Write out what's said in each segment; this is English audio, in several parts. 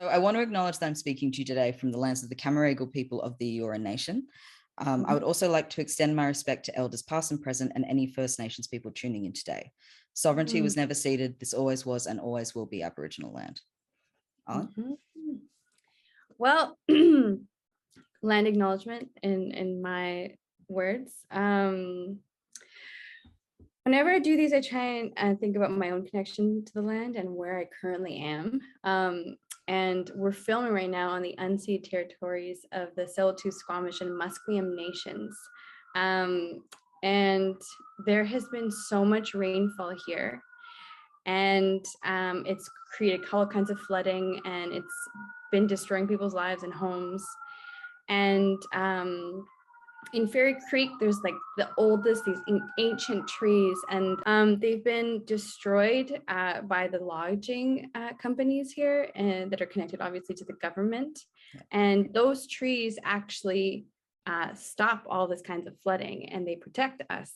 So I want to acknowledge that I'm speaking to you today from the lands of the Camaragal people of the Eora Nation. I would also like to extend my respect to elders past and present and any First Nations people tuning in today. Sovereignty was never ceded. This always was and always will be Aboriginal land. Arlen? Well, land acknowledgement in my words. Whenever I do these, I try and think about my own connection to the land and where I currently am. And we're filming right now on the unceded territories of the Tsleil-Waututh, Squamish, and Musqueam nations. And there has been so much rainfall here. And it's created all kinds of flooding, and it's been destroying people's lives and homes. And in Fairy Creek, there's like the oldest, these ancient trees, and they've been destroyed by the lodging companies here, and that are connected obviously to the government. And those trees actually stop all this kinds of flooding, and they protect us.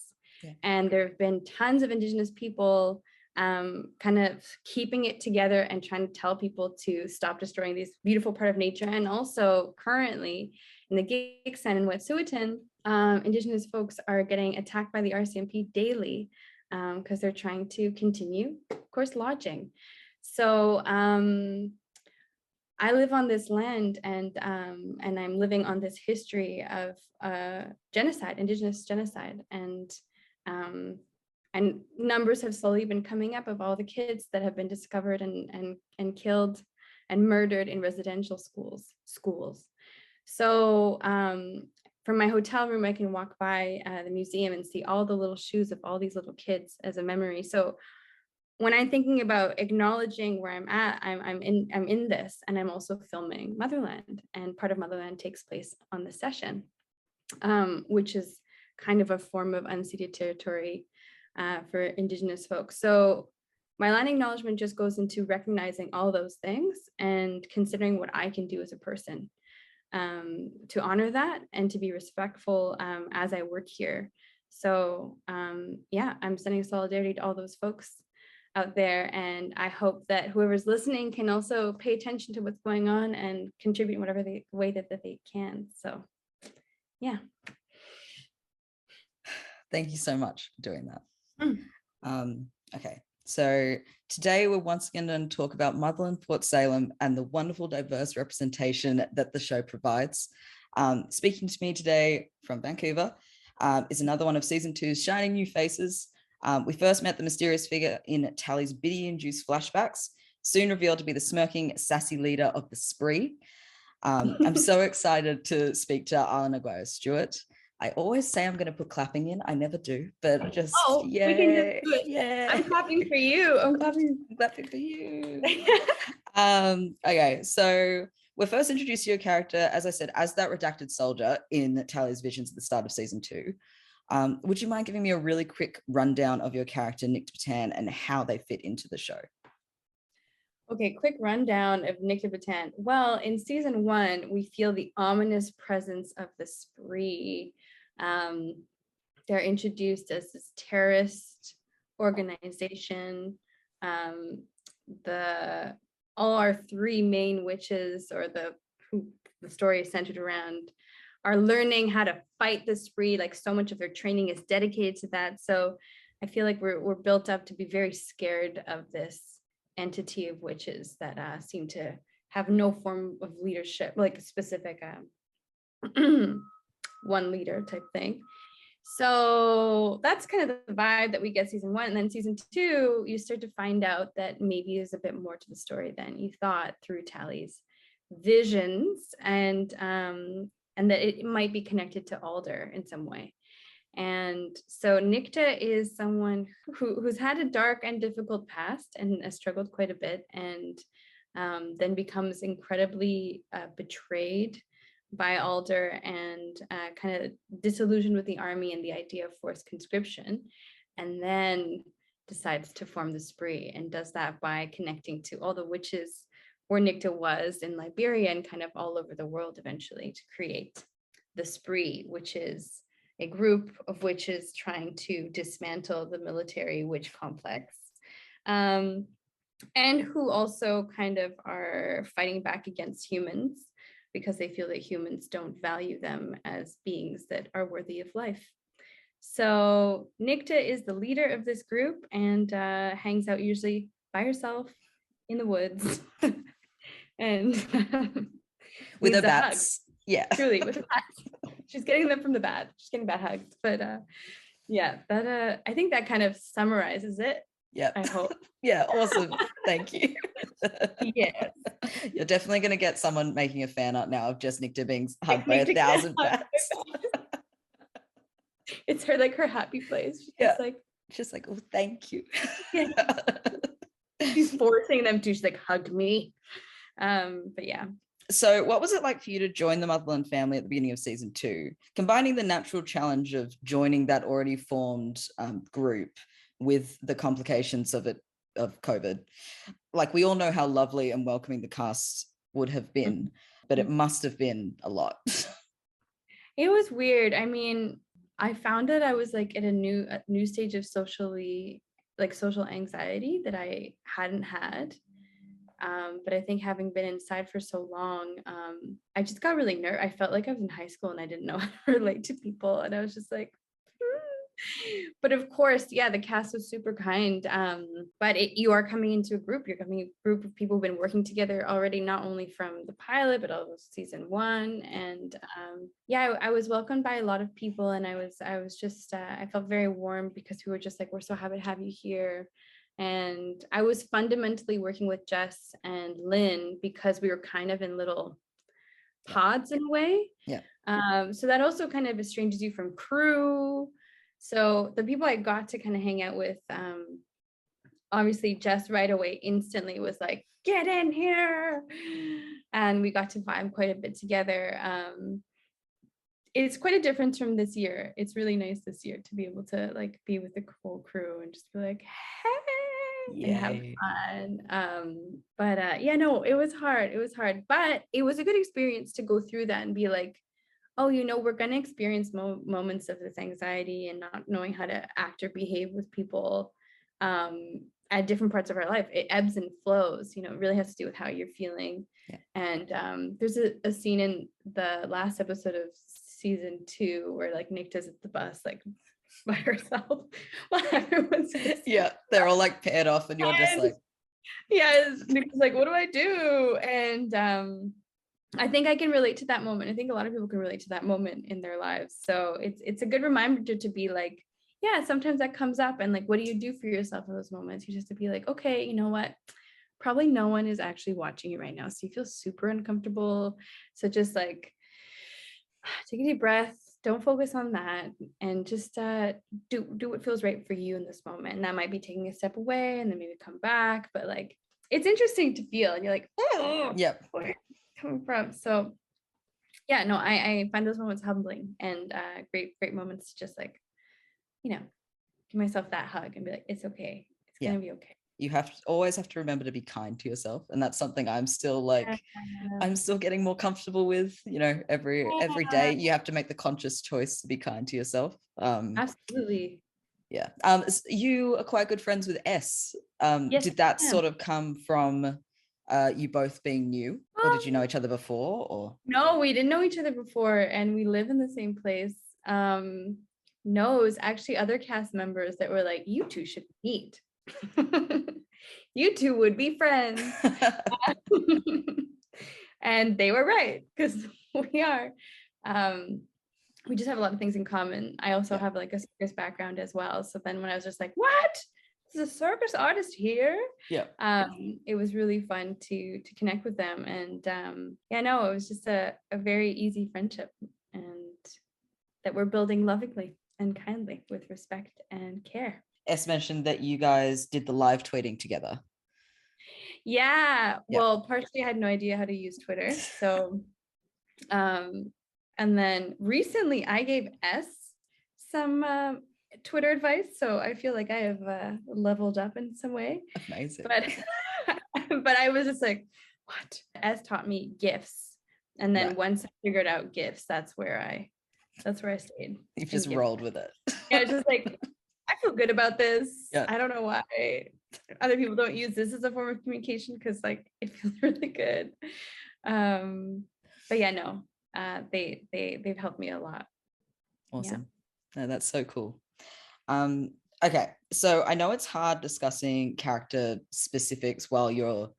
And there have been tons of Indigenous people kind of keeping it together and trying to tell people to stop destroying this beautiful part of nature. And also currently in the Gigsan and Wet'suwet'en, Indigenous folks are getting attacked by the RCMP daily because they're trying to continue, of course, lodging. So I live on this land, and I'm living on this history of genocide, Indigenous genocide, and numbers have slowly been coming up of all the kids that have been discovered and killed and murdered in residential schools. So from my hotel room, I can walk by the museum and see all the little shoes of all these little kids as a memory. So when I'm thinking about acknowledging where I'm at, I'm in this, and I'm also filming Motherland, and part of Motherland takes place on the session, which is kind of a form of unceded territory for Indigenous folks. So my land acknowledgement just goes into recognizing all those things and considering what I can do as a person to honor that and to be respectful as I work here. So yeah, I'm sending solidarity to all those folks out there, and I hope that whoever's listening can also pay attention to what's going on and contribute in whatever way that they can. So yeah. Thank you so much for doing that. Okay, so today we're once again going to talk about Motherland, Port Salem, and the wonderful diverse representation that the show provides. Speaking to me today from Vancouver is another one of season 2's shining new faces. We first met the mysterious figure in Tally's Biddy-induced flashbacks, soon revealed to be the smirking, sassy leader of the Spree. I'm so excited to speak to Arlen Aguayo-Stewart. I always say I'm going to put clapping in. I never do, but just, yeah. We can just do it. Yeah. I'm clapping for you. I'm clapping for you. Okay, so we're first introduced to your character, as I said, as that redacted soldier in Tally's visions at the start of season 2. Would you mind giving me a really quick rundown of your character, Nicte Batan, and how they fit into the show? Okay, quick rundown of Nicte Batan. Well, in season 1, we feel the ominous presence of the Spree. They're introduced as this terrorist organization. All our 3 main witches, or who the story is centered around, are learning how to fight the Spree. Like, so much of their training is dedicated to that. So I feel like we're built up to be very scared of this entity of witches that seem to have no form of leadership, like a specific one leader type thing. So that's kind of the vibe that we get season 1. And then season 2, you start to find out that maybe there's a bit more to the story than you thought through Tally's visions, and that it might be connected to Alder in some way. And so Nicte is someone who's had a dark and difficult past and has struggled quite a bit, and then becomes incredibly betrayed by Alder and kind of disillusioned with the army and the idea of forced conscription, and then decides to form the Spree, and does that by connecting to all the witches where Nicte was in Liberia and kind of all over the world eventually to create the Spree, which is a group of witches trying to dismantle the military witch complex. and who also kind of are fighting back against humans because they feel that humans don't value them as beings that are worthy of life. So Nicte is the leader of this group and hangs out usually by herself in the woods and with her needs a hug. bats. Yeah. Truly, with her bats. She's getting them from the bat. She's getting bat hugs. But yeah, that I think that kind of summarizes it. Yeah. I hope. Yeah, awesome. Thank you. Yes. You're definitely going to get someone making a fan art now of just Nicte being hugged by 1,000 bats. It's her, like, her happy place. She's like, oh, thank you. Yeah. She's forcing them to, she's like, hug me. But yeah. So what was it like for you to join the Motherland family at the beginning of season 2, combining the natural challenge of joining that already formed group with the complications of COVID? Like, we all know how lovely and welcoming the cast would have been, but it must have been a lot. It was weird. I mean, I found that I was like at a new stage of social anxiety that I hadn't had. But I think having been inside for so long, I just got really nervous. I felt like I was in high school and I didn't know how to relate to people. And I was just like, but of course, yeah, the cast was super kind. But you are coming into a group. You're coming a group of people who've been working together already, not only from the pilot, but also season 1. And yeah, I was welcomed by a lot of people, and I was just I felt very warm because we were just like, we're so happy to have you here. And I was fundamentally working with Jess and Lynn because we were kind of in little pods in a way. Yeah. So that also kind of estranges you from crew. So the people I got to kind of hang out with, obviously Jess right away instantly was like, get in here. And we got to vibe quite a bit together. It's quite a difference from this year. It's really nice this year to be able to like be with the whole crew and just be like, hey, and have fun. But yeah, no, it was hard. It was hard, but it was a good experience to go through that and be like, oh, we're going to experience moments of this anxiety and not knowing how to act or behave with people at different parts of our life. It ebbs and flows, it really has to do with how you're feeling. Yeah. And there's a scene in the last episode of season 2 where like Nicte's at the bus, like by herself while everyone's they're all like paired off and you're just like, yeah, Nicte's like, what do I do? And I think I can relate to that moment. I think a lot of people can relate to that moment in their lives. So it's a good reminder to be like, yeah, sometimes that comes up, and like, what do you do for yourself in those moments? You just have to be like, okay, you know what? Probably no one is actually watching you right now. So you feel super uncomfortable. So just like take a deep breath, don't focus on that, and just do what feels right for you in this moment. And that might be taking a step away and then maybe come back. But like, it's interesting to feel, and you're like, oh, yep. Coming from. So yeah, no, I find those moments humbling and great moments to just like, give myself that hug and be like, it's okay, it's gonna be okay. You always have to remember to be kind to yourself, and that's something I'm still like I'm still getting more comfortable with. Every day you have to make the conscious choice to be kind to yourself. Absolutely. Yeah. You are quite good friends with S. Yes, did that sort of come from you both being new, or did you know each other before? Or no, we didn't know each other before, and we live in the same place. No, it was actually other cast members that were like, you two should meet. You two would be friends. And they were right, because we are. We just have a lot of things in common. I also have like a circus background as well. So then when I was just like, what? There's a circus artist here. Yeah. It was really fun to connect with them. And it was just a very easy friendship, and that we're building lovingly and kindly with respect and care. S mentioned that you guys did the live tweeting together. Yeah. Well, partially I had no idea how to use Twitter. So and then recently I gave S some Twitter advice. So I feel like I have leveled up in some way. Amazing. But I was just like, what? S taught me GIFs. And then once I figured out GIFs, that's where I stayed. You've just rolled with it. Yeah, just like, I feel good about this. Yeah. I don't know why. other people don't use this as a form of communication because like it feels really good. But yeah, no, they've helped me a lot. Awesome. Yeah. No, that's so cool. Okay, so I know it's hard discussing character specifics while you're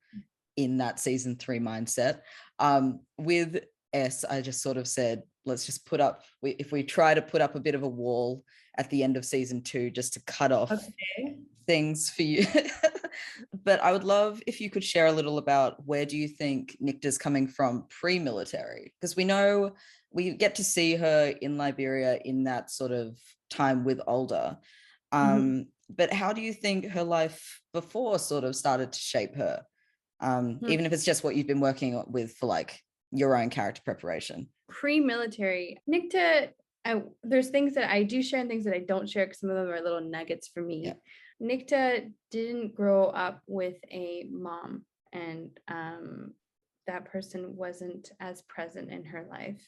in that season 3 mindset. With S, I just sort of said, let's just put up, if we try to put up a bit of a wall at the end of season 2, just to cut off things for you. But I would love if you could share a little about where do you think Nicte's coming from pre-military? Because we know we get to see her in Liberia in that sort of time with Alder. But how do you think her life before sort of started to shape her? Even if it's just what you've been working with for like your own character preparation. Pre-military, Nicte, there's things that I do share and things that I don't share because some of them are little nuggets for me. Nicte didn't grow up with a mom, and that person wasn't as present in her life,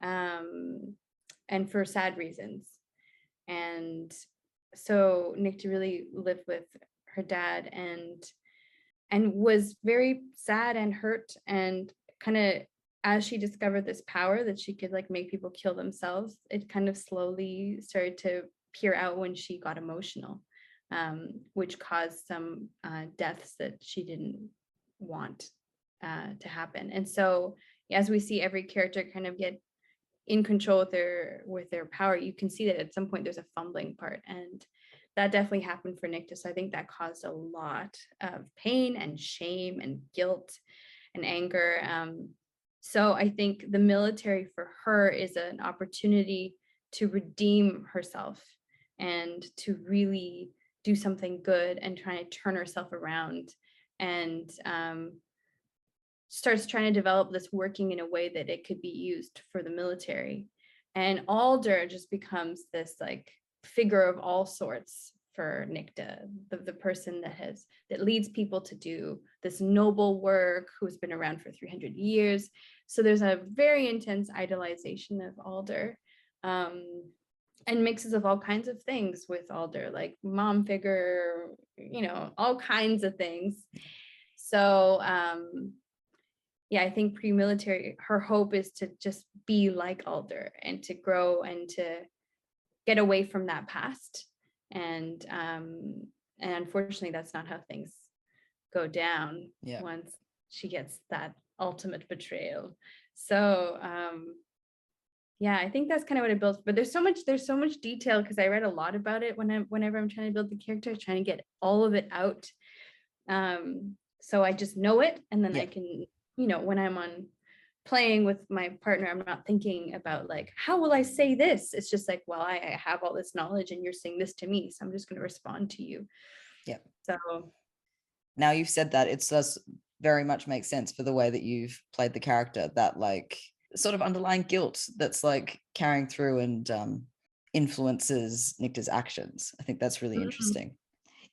and for sad reasons. And so Nicte really lived with her dad and was very sad and hurt, and kind of as she discovered this power that she could like make people kill themselves, it kind of slowly started to peer out when she got emotional, which caused some deaths that she didn't want to happen. And so as we see every character kind of get in control with their power, you can see that at some point there's a fumbling part, and that definitely happened for Nicte. So I think that caused a lot of pain and shame and guilt and anger. So I think the military for her is an opportunity to redeem herself and to really do something good and try to turn herself around, and starts trying to develop this working in a way that it could be used for the military. And Alder just becomes this like figure of all sorts for Nicte, the person that leads people to do this noble work, who's been around for 300 years. So there's a very intense idolization of Alder, and mixes of all kinds of things with Alder, like mom figure, all kinds of things. So yeah, I think pre-military, her hope is to just be like Alder and to grow and to get away from that past. And unfortunately, that's not how things go down once she gets that ultimate betrayal. So yeah, I think that's kind of what it builds. But there's so much detail because I read a lot about it whenever I'm trying to build the character, trying to get all of it out. So I just know it, and then I can, when I'm on playing with my partner, I'm not thinking about like, how will I say this? It's just like, well, I have all this knowledge and you're saying this to me, so I'm just going to respond to you. Yeah. So now you've said that, it does very much make sense for the way that you've played the character, that like sort of underlying guilt that's like carrying through and influences Nicte's actions. I think that's really interesting.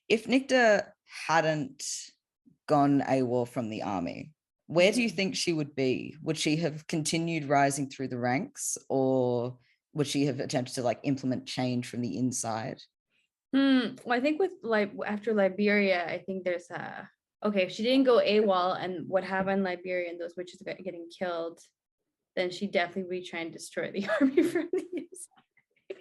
If Nicte hadn't gone AWOL from the army, where do you think she would be? Would she have continued rising through the ranks, or would she have attempted to like implement change from the inside? Well, I think with like after Liberia, I think there's if she didn't go AWOL and what happened in Liberia and those witches getting killed, then she definitely would be trying to destroy the army from the inside.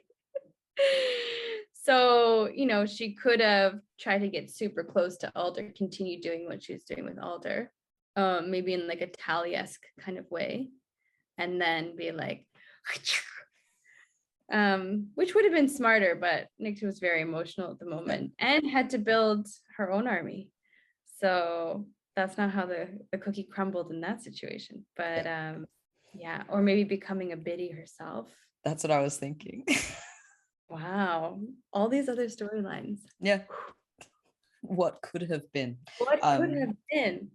So, she could have tried to get super close to Alder, continue doing what she was doing with Alder, maybe in like a Tally-esque kind of way, and then be like, which would have been smarter, but Nicte was very emotional at the moment and had to build her own army. So that's not how the cookie crumbled in that situation. But or maybe becoming a biddy herself. That's what I was thinking. Wow. All these other storylines. Yeah. What could have been? What could have been?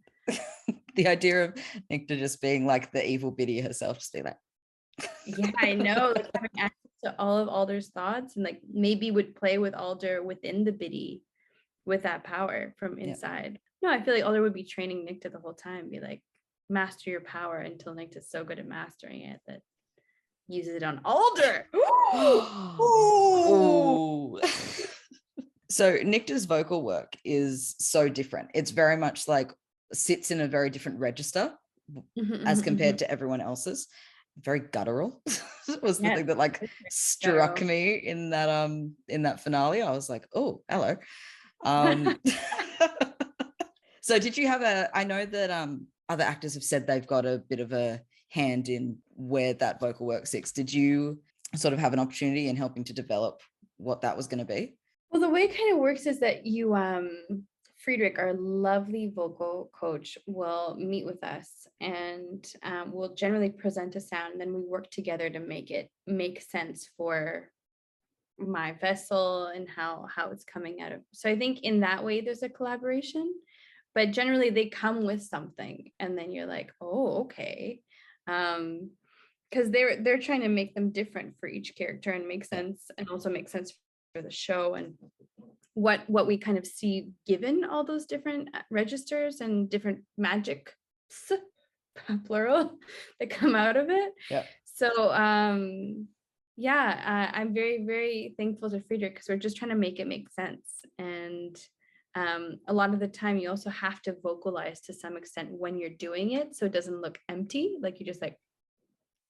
The idea of Nicte just being like the evil biddy herself, just be like, yeah, I know, like having access to all of Alder's thoughts, and like maybe would play with Alder within the biddy with that power from inside. No, I feel like Alder would be training Nicte the whole time, be like, master your power until Nicte's so good at mastering it that uses it on Alder. Ooh. So Nicte's vocal work is so different. It's very much like sits in a very different register as compared to everyone else's. Very guttural was the thing that like struck me in that finale. I was like, oh, hello. So did you have I know that other actors have said they've got a bit of a hand in where that vocal work sits. Did you sort of have an opportunity in helping to develop what that was going to be? Well, the way it kind of works is that you, Friedrich, our lovely vocal coach, will meet with us and we'll generally present a sound. And then we work together to make it make sense for my vessel and how it's coming out of. So I think in that way, there's a collaboration, but generally they come with something and then you're like, oh, okay. Because they're trying to make them different for each character and make sense, and also make sense for the show and what we kind of see given all those different registers and different magic plural that come out of it. So I'm very, very thankful to Friedrich because we're just trying to make it make sense. And a lot of the time you also have to vocalize to some extent when you're doing it so it doesn't look empty, like you just like,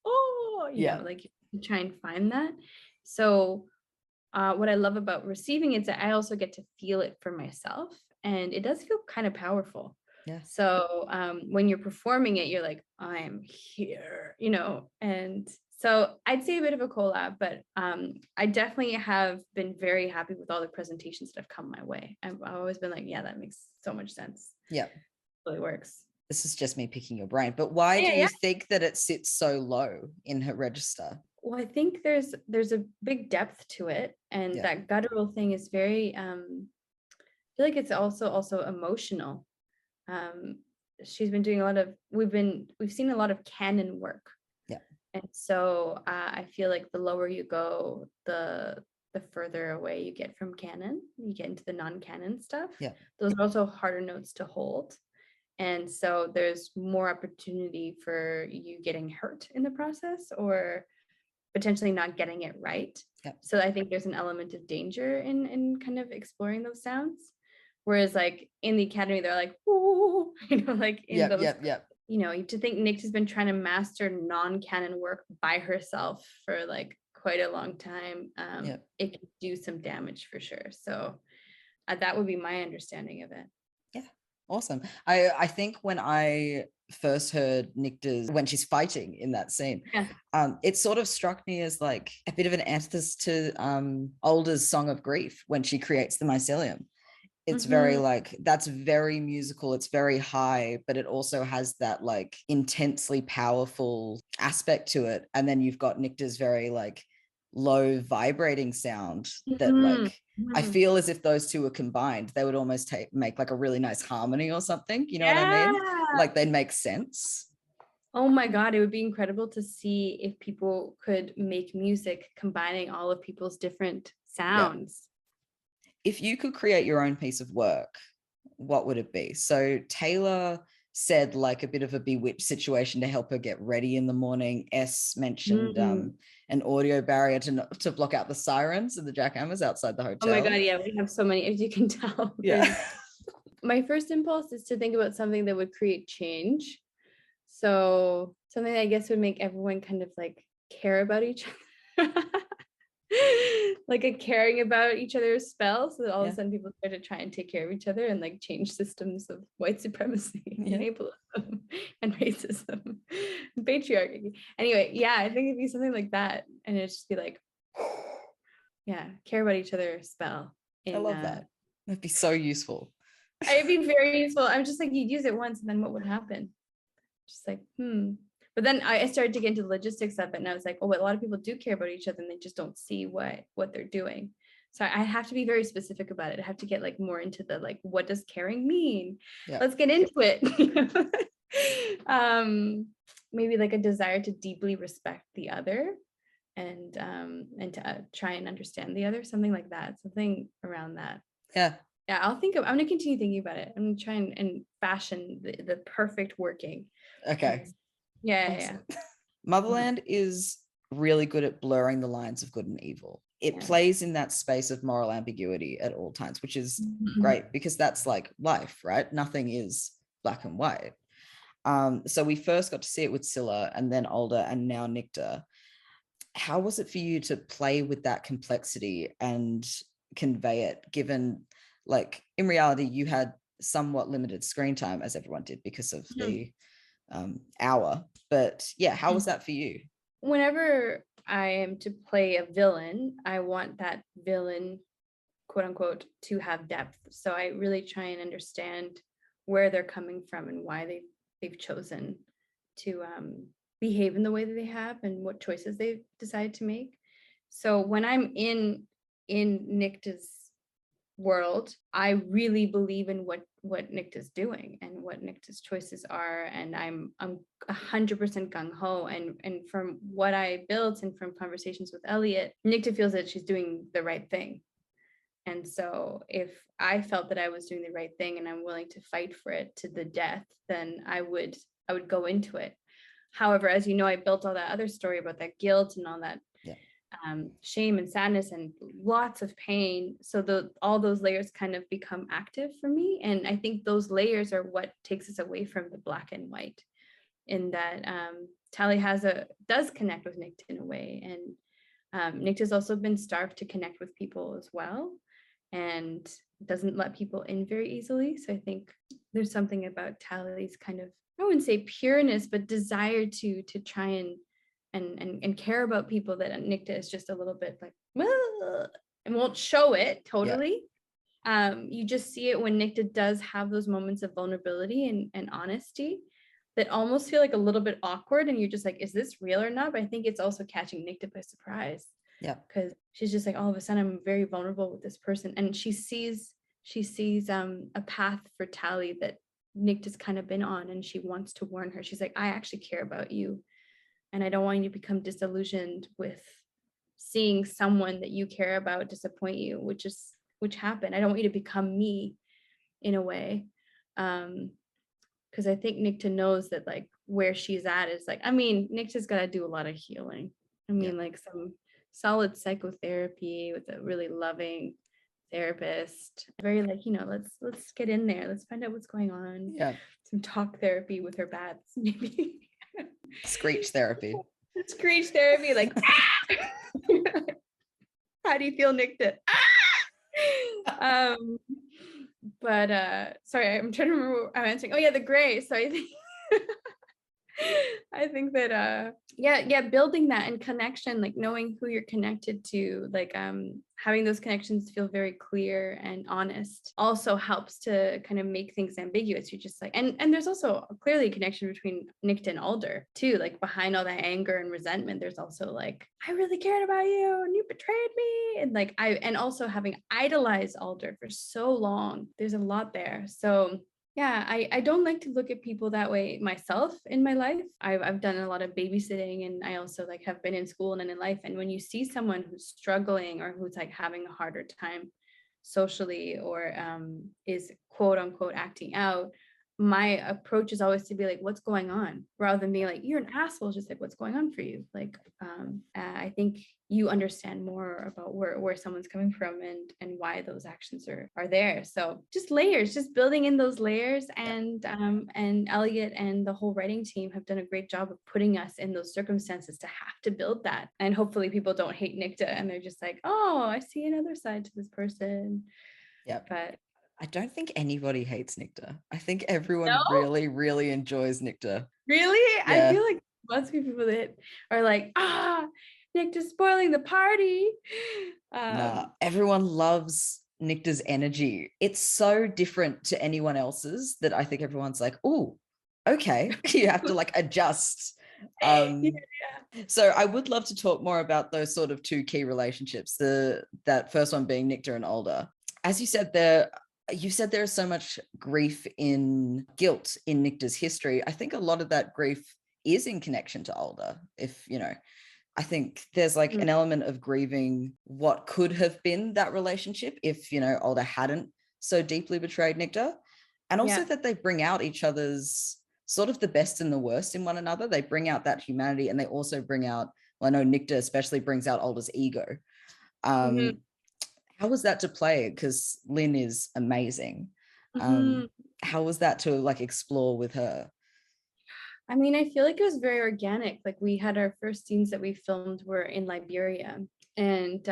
oh, you know, like you try and find that. So what I love about receiving it is that I also get to feel it for myself, and it does feel kind of powerful. So when you're performing it, you're like, I'm here, you know. And so I'd say a bit of a collab, but I definitely have been very happy with all the presentations that have come my way. I've always been like, yeah, that makes so much sense. It really works. This is just me picking your brain, but why do you think that it sits so low in her register? Well, I think there's a big depth to it, and that guttural thing is very I feel like it's also emotional. She's been doing a lot of we've seen a lot of canon work, and so I feel like the lower you go, the further away you get from canon. You get into the non-canon stuff. Those are also harder notes to hold, and so there's more opportunity for you getting hurt in the process or potentially not getting it right. So I think there's an element of danger in kind of exploring those sounds. Whereas like in the academy, they're like, ooh, you know, like in those, you know, you have to think Nicte has been trying to master non-canon work by herself for like quite a long time. It can do some damage for sure. So that would be my understanding of it. Awesome. I think when I first heard Nicte's, when she's fighting in that scene, it sort of struck me as like a bit of an antithesis to Older's Song of Grief when she creates the mycelium. It's very like, that's very musical, it's very high, but it also has that like intensely powerful aspect to it. And then you've got Nicte's very like low vibrating sound that like I feel as if those two were combined, they would almost make like a really nice harmony or something. You know what I mean? Like they'd make sense. Oh my God, it would be incredible to see if people could make music combining all of people's different sounds. If you could create your own piece of work, what would it be? So Taylor said like a bit of a bewitched situation to help her get ready in the morning. S mentioned an audio barrier to block out the sirens and the jackhammers outside the hotel. Oh my God, yeah, we have so many, as you can tell. My first impulse is to think about something that would create change. So something that I guess would make everyone kind of like care about each other. Like a caring about each other's spell, so that all of a sudden people start to try and take care of each other and like change systems of white supremacy and ableism and racism and patriarchy. Anyway, I think it'd be something like that, and it'd just be like, care about each other's spell. I love that. That'd be so useful. It'd be very useful. I'm just like, you'd use it once, and then what would happen? Just like, But then I started to get into the logistics of it, and I was like, oh, but a lot of people do care about each other and they just don't see what they're doing. So I have to be very specific about it. I have to get like more into the like, what does caring mean? Let's get into it. Maybe like a desire to deeply respect the other and to try and understand the other, something like that, something around that. I'm gonna continue thinking about it. I'm gonna try and fashion the perfect working. Okay. Awesome. Motherland is really good at blurring the lines of good and evil. it plays in that space of moral ambiguity at all times, which is great because that's like life, right? Nothing is black and white. So we first got to see it with Scylla and then Older and now Nicte. How was it for you to play with that complexity and convey it, given like in reality you had somewhat limited screen time, as everyone did because of the hour, but yeah, how was that for you? Whenever I am to play a villain, I want that villain, quote unquote, to have depth. So I really try and understand where they're coming from and why they've chosen to behave in the way that they have and what choices they've decided to make. So when I'm in Nicte's world, I really believe in what Nicte's doing and what Nicte's choices are, and I'm 100% gung-ho, and from what I built and from conversations with Elliot, Nicte feels that she's doing the right thing. And so if I felt that I was doing the right thing and I'm willing to fight for it to the death, then I would go into it. However, as you know, I built all that other story about that guilt and all that shame and sadness and lots of pain. So all those layers kind of become active for me. And I think those layers are what takes us away from the black and white, in that Tally does connect with Nicte in a way. And Nicte has also been starved to connect with people as well, and doesn't let people in very easily. So I think there's something about Tally's kind of, I wouldn't say pureness, but desire to try and care about people, that Nicte is just a little bit like, and won't show it totally. You just see it when Nicte does have those moments of vulnerability and honesty that almost feel like a little bit awkward, and you're just like, is this real or not? But I think it's also catching Nicte by surprise. Because she's just like, all of a sudden I'm very vulnerable with this person, and she sees a path for Tally that Nicte's kind of been on, and she wants to warn her. She's like, I actually care about you, and I don't want you to become disillusioned with seeing someone that you care about disappoint you, which happened. I don't want you to become me in a way. Because I think Nicte knows that like where she's at is like, I mean, Nicte's got to do a lot of healing. I mean, like some solid psychotherapy with a really loving therapist, very like, let's get in there. Let's find out what's going on. Some talk therapy with her bats, maybe. Screech therapy. Screech therapy, like, how do you feel, Nicte? But sorry, I'm trying to remember what I'm answering. Oh yeah, the gray. So I think I think that building that and connection, like knowing who you're connected to, like having those connections feel very clear and honest, also helps to kind of make things ambiguous. You're just like, and there's also clearly a connection between Nicte and Alder too, like behind all that anger and resentment, there's also like, I really cared about you and you betrayed me, and like and also having idolized Alder for so long, there's a lot there. So yeah, I don't like to look at people that way myself in my life. I've done a lot of babysitting, and I also like have been in school and in life. And when you see someone who's struggling or who's like having a harder time socially, or is quote unquote acting out, my approach is always to be like, what's going on? Rather than being like, you're an asshole, just like, what's going on for you? Like, I think you understand more about where someone's coming from and why those actions are there. So just layers, just building in those layers. And Elliot and the whole writing team have done a great job of putting us in those circumstances to have to build that. And hopefully people don't hate Nicte and they're just like, oh, I see another side to this person. But I don't think anybody hates Nicte. I think everyone really, really enjoys Nicte. Really? I feel like must be people that are like, Nicte's spoiling the party. Nah, everyone loves Nicte's energy. It's so different to anyone else's that I think everyone's like, oh, okay. You have to like adjust. So I would love to talk more about those sort of two key relationships. That first one being Nicte and Alder. As you said there is so much grief in guilt in Nicte's history. I think a lot of that grief is in connection to Alder. I think there's like an element of grieving what could have been that relationship if, Alder hadn't so deeply betrayed Nicte. And also that they bring out each other's sort of the best and the worst in one another. They bring out that humanity, and they also bring out, well, I know Nicte especially brings out Alder's ego. Um, how was that to play? Because Lynn is amazing. How was that to like explore with her? I mean, I feel like it was very organic. Like we had our first scenes that we filmed were in Liberia. And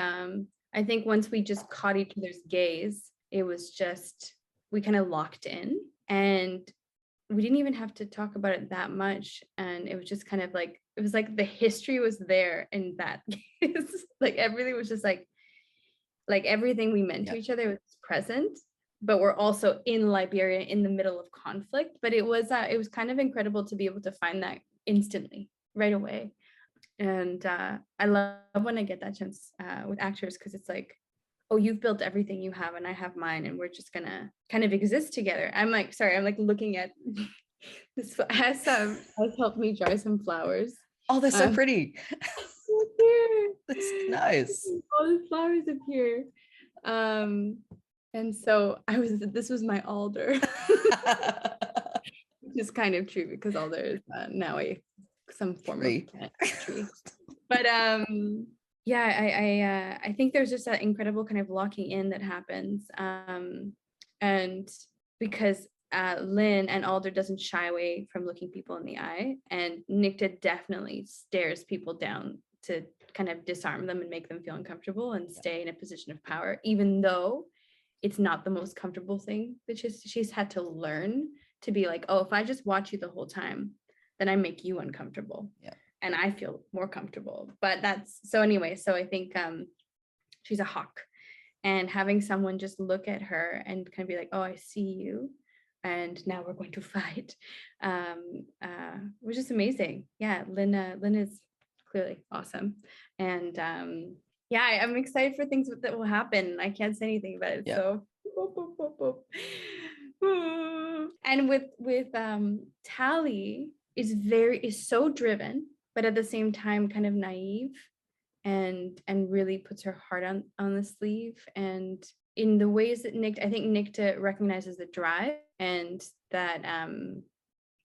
I think once we just caught each other's gaze, it was just, we kind of locked in, and we didn't even have to talk about it that much. And it was just kind of like, it was like the history was there in that case. Like everything was just like everything we meant to each other was present, but we're also in Liberia in the middle of conflict. But it was kind of incredible to be able to find that instantly right away. And I love when I get that chance with actors, because it's like, oh, you've built everything you have and I have mine, and we're just gonna kind of exist together. I'm like, sorry, I'm like looking at this has helped me dry some flowers. Oh, they're so pretty. That's nice. All the flowers appear. And so this was my alder. Which is kind of true, because alder is now some form of plant tree. But yeah, I think there's just that incredible kind of locking in that happens. And because Lynn and Alder doesn't shy away from looking people in the eye, and Nicte definitely stares people down to kind of disarm them and make them feel uncomfortable and stay in a position of power, even though it's not the most comfortable thing that she's had to learn to be like, oh, if I just watch you the whole time, then I make you uncomfortable. And I feel more comfortable. But that's so anyway. So I think she's a hawk, and having someone just look at her and kind of be like, oh, I see you, and now we're going to fight, was just amazing. Yeah, Lynn is clearly awesome. And yeah, I'm excited for things that will happen. I can't say anything about it. So and with Tally is so driven, but at the same time kind of naive, and really puts her heart on the sleeve. And in the ways that I think Nicte recognizes the drive, and that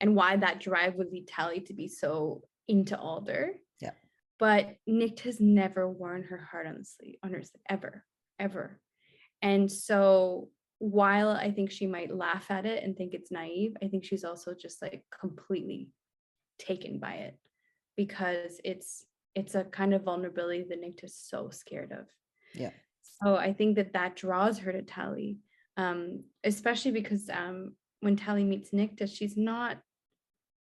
and why that drive would lead Tally to be so into Alder. But Nicte has never worn her heart on her sleeve, ever. And so while I think she might laugh at it and think it's naive, I think she's also just like completely taken by it, because it's a kind of vulnerability that Nicte is so scared of. So I think that draws her to Tally, especially because when Tally meets Nicte, she's not,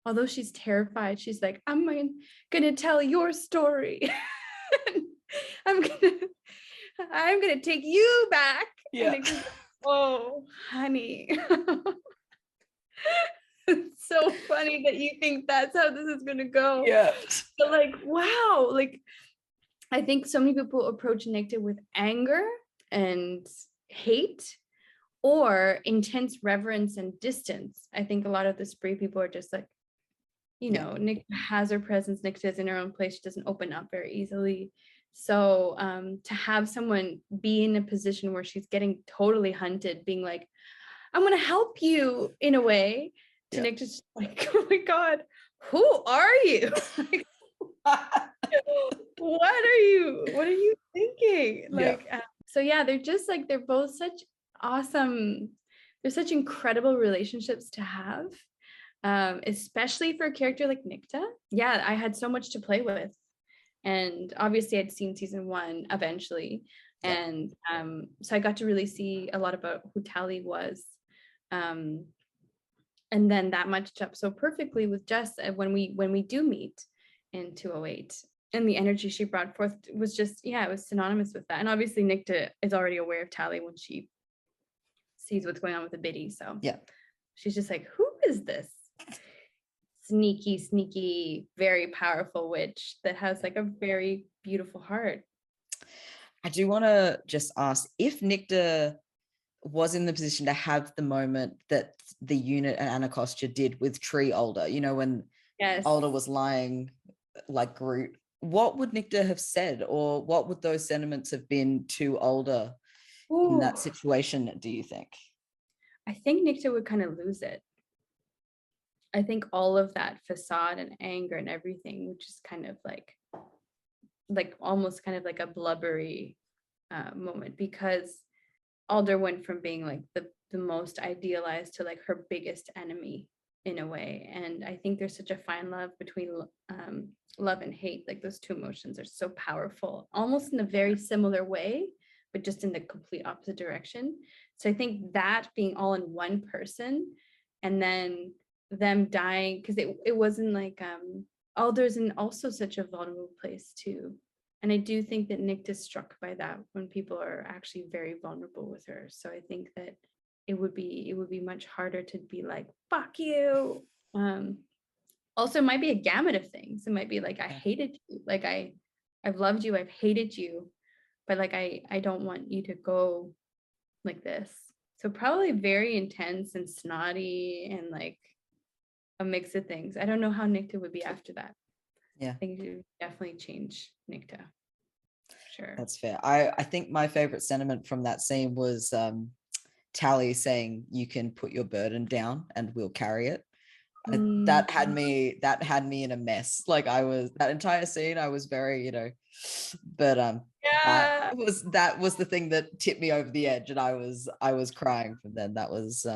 although she's terrified, she's like, I'm gonna tell your story. I'm gonna take you back. And oh, honey. It's so funny that you think that's how this is gonna go. But like, wow, like I think so many people approach Nicte with anger and hate, or intense reverence and distance. I think a lot of the Spree people are just like, you know, Nicte has her presence, Nicte is in her own place, she doesn't open up very easily. So to have someone be in a position where she's getting totally hunted, being like, I'm gonna help you in a way, to Nicte just like, oh my God, who are you? Like, what are you thinking? Like, so yeah, they're just like, they're both such awesome, they're such incredible relationships to have. Especially for a character like Nicte. Yeah, I had so much to play with. And obviously I'd seen season 1 eventually. And so I got to really see a lot about who Tally was. And then that matched up so perfectly with Jess when we do meet in 208. And the energy she brought forth was just, it was synonymous with that. And obviously Nicte is already aware of Tally when she sees what's going on with the biddy. So she's just like, who is this sneaky, very powerful witch that has like a very beautiful heart? I do want to just ask, if Nicte was in the position to have the moment that the unit and Anacostia did with Tree Alder, you know, when Alder was lying like Groot, what would Nicte have said, or what would those sentiments have been to Alder in that situation, do you think? I think Nicte would kind of lose it. I think all of that facade and anger and everything would just kind of like almost kind of like a blubbery moment, because Alder went from being like the most idealized to like her biggest enemy in a way. And I think there's such a fine love between love and hate. Like those two emotions are so powerful, almost in a very similar way, but just in the complete opposite direction. So I think that being all in one person, and then them dying, because it wasn't like Alder's in also such a vulnerable place too. And I do think that Nicte is struck by that when people are actually very vulnerable with her. So I think that it would be much harder to be like, fuck you. Also, it might be a gamut of things. It might be like, I hated you. Like I've loved you, I've hated you, but like I don't want you to go like this. So probably very intense and snotty and like a mix of things. I don't know how Nicte would be after that. Yeah, I think it would definitely change Nicte. Sure. that's fair. I think my favorite sentiment from that scene was Tally saying, "You can put your burden down and we'll carry it." That had me in a mess. Like that entire scene, I was very, but yeah, that was the thing that tipped me over the edge, and I was crying from then. That was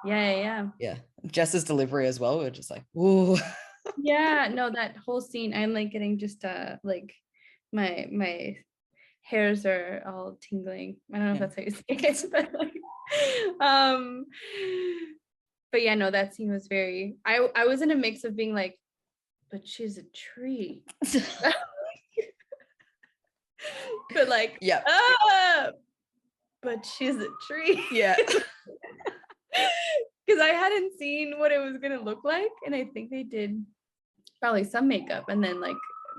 yeah. Jess's delivery as well. We were just like, ooh. Yeah, no, that whole scene, I'm like getting just like my hairs are all tingling. I don't know if that's how you say it, but like but yeah, no, that scene was very, I was in a mix of being like, but she's a tree. But like, yeah, but she's a tree. Yeah. Because I hadn't seen what it was gonna look like, and I think they did probably some makeup and then like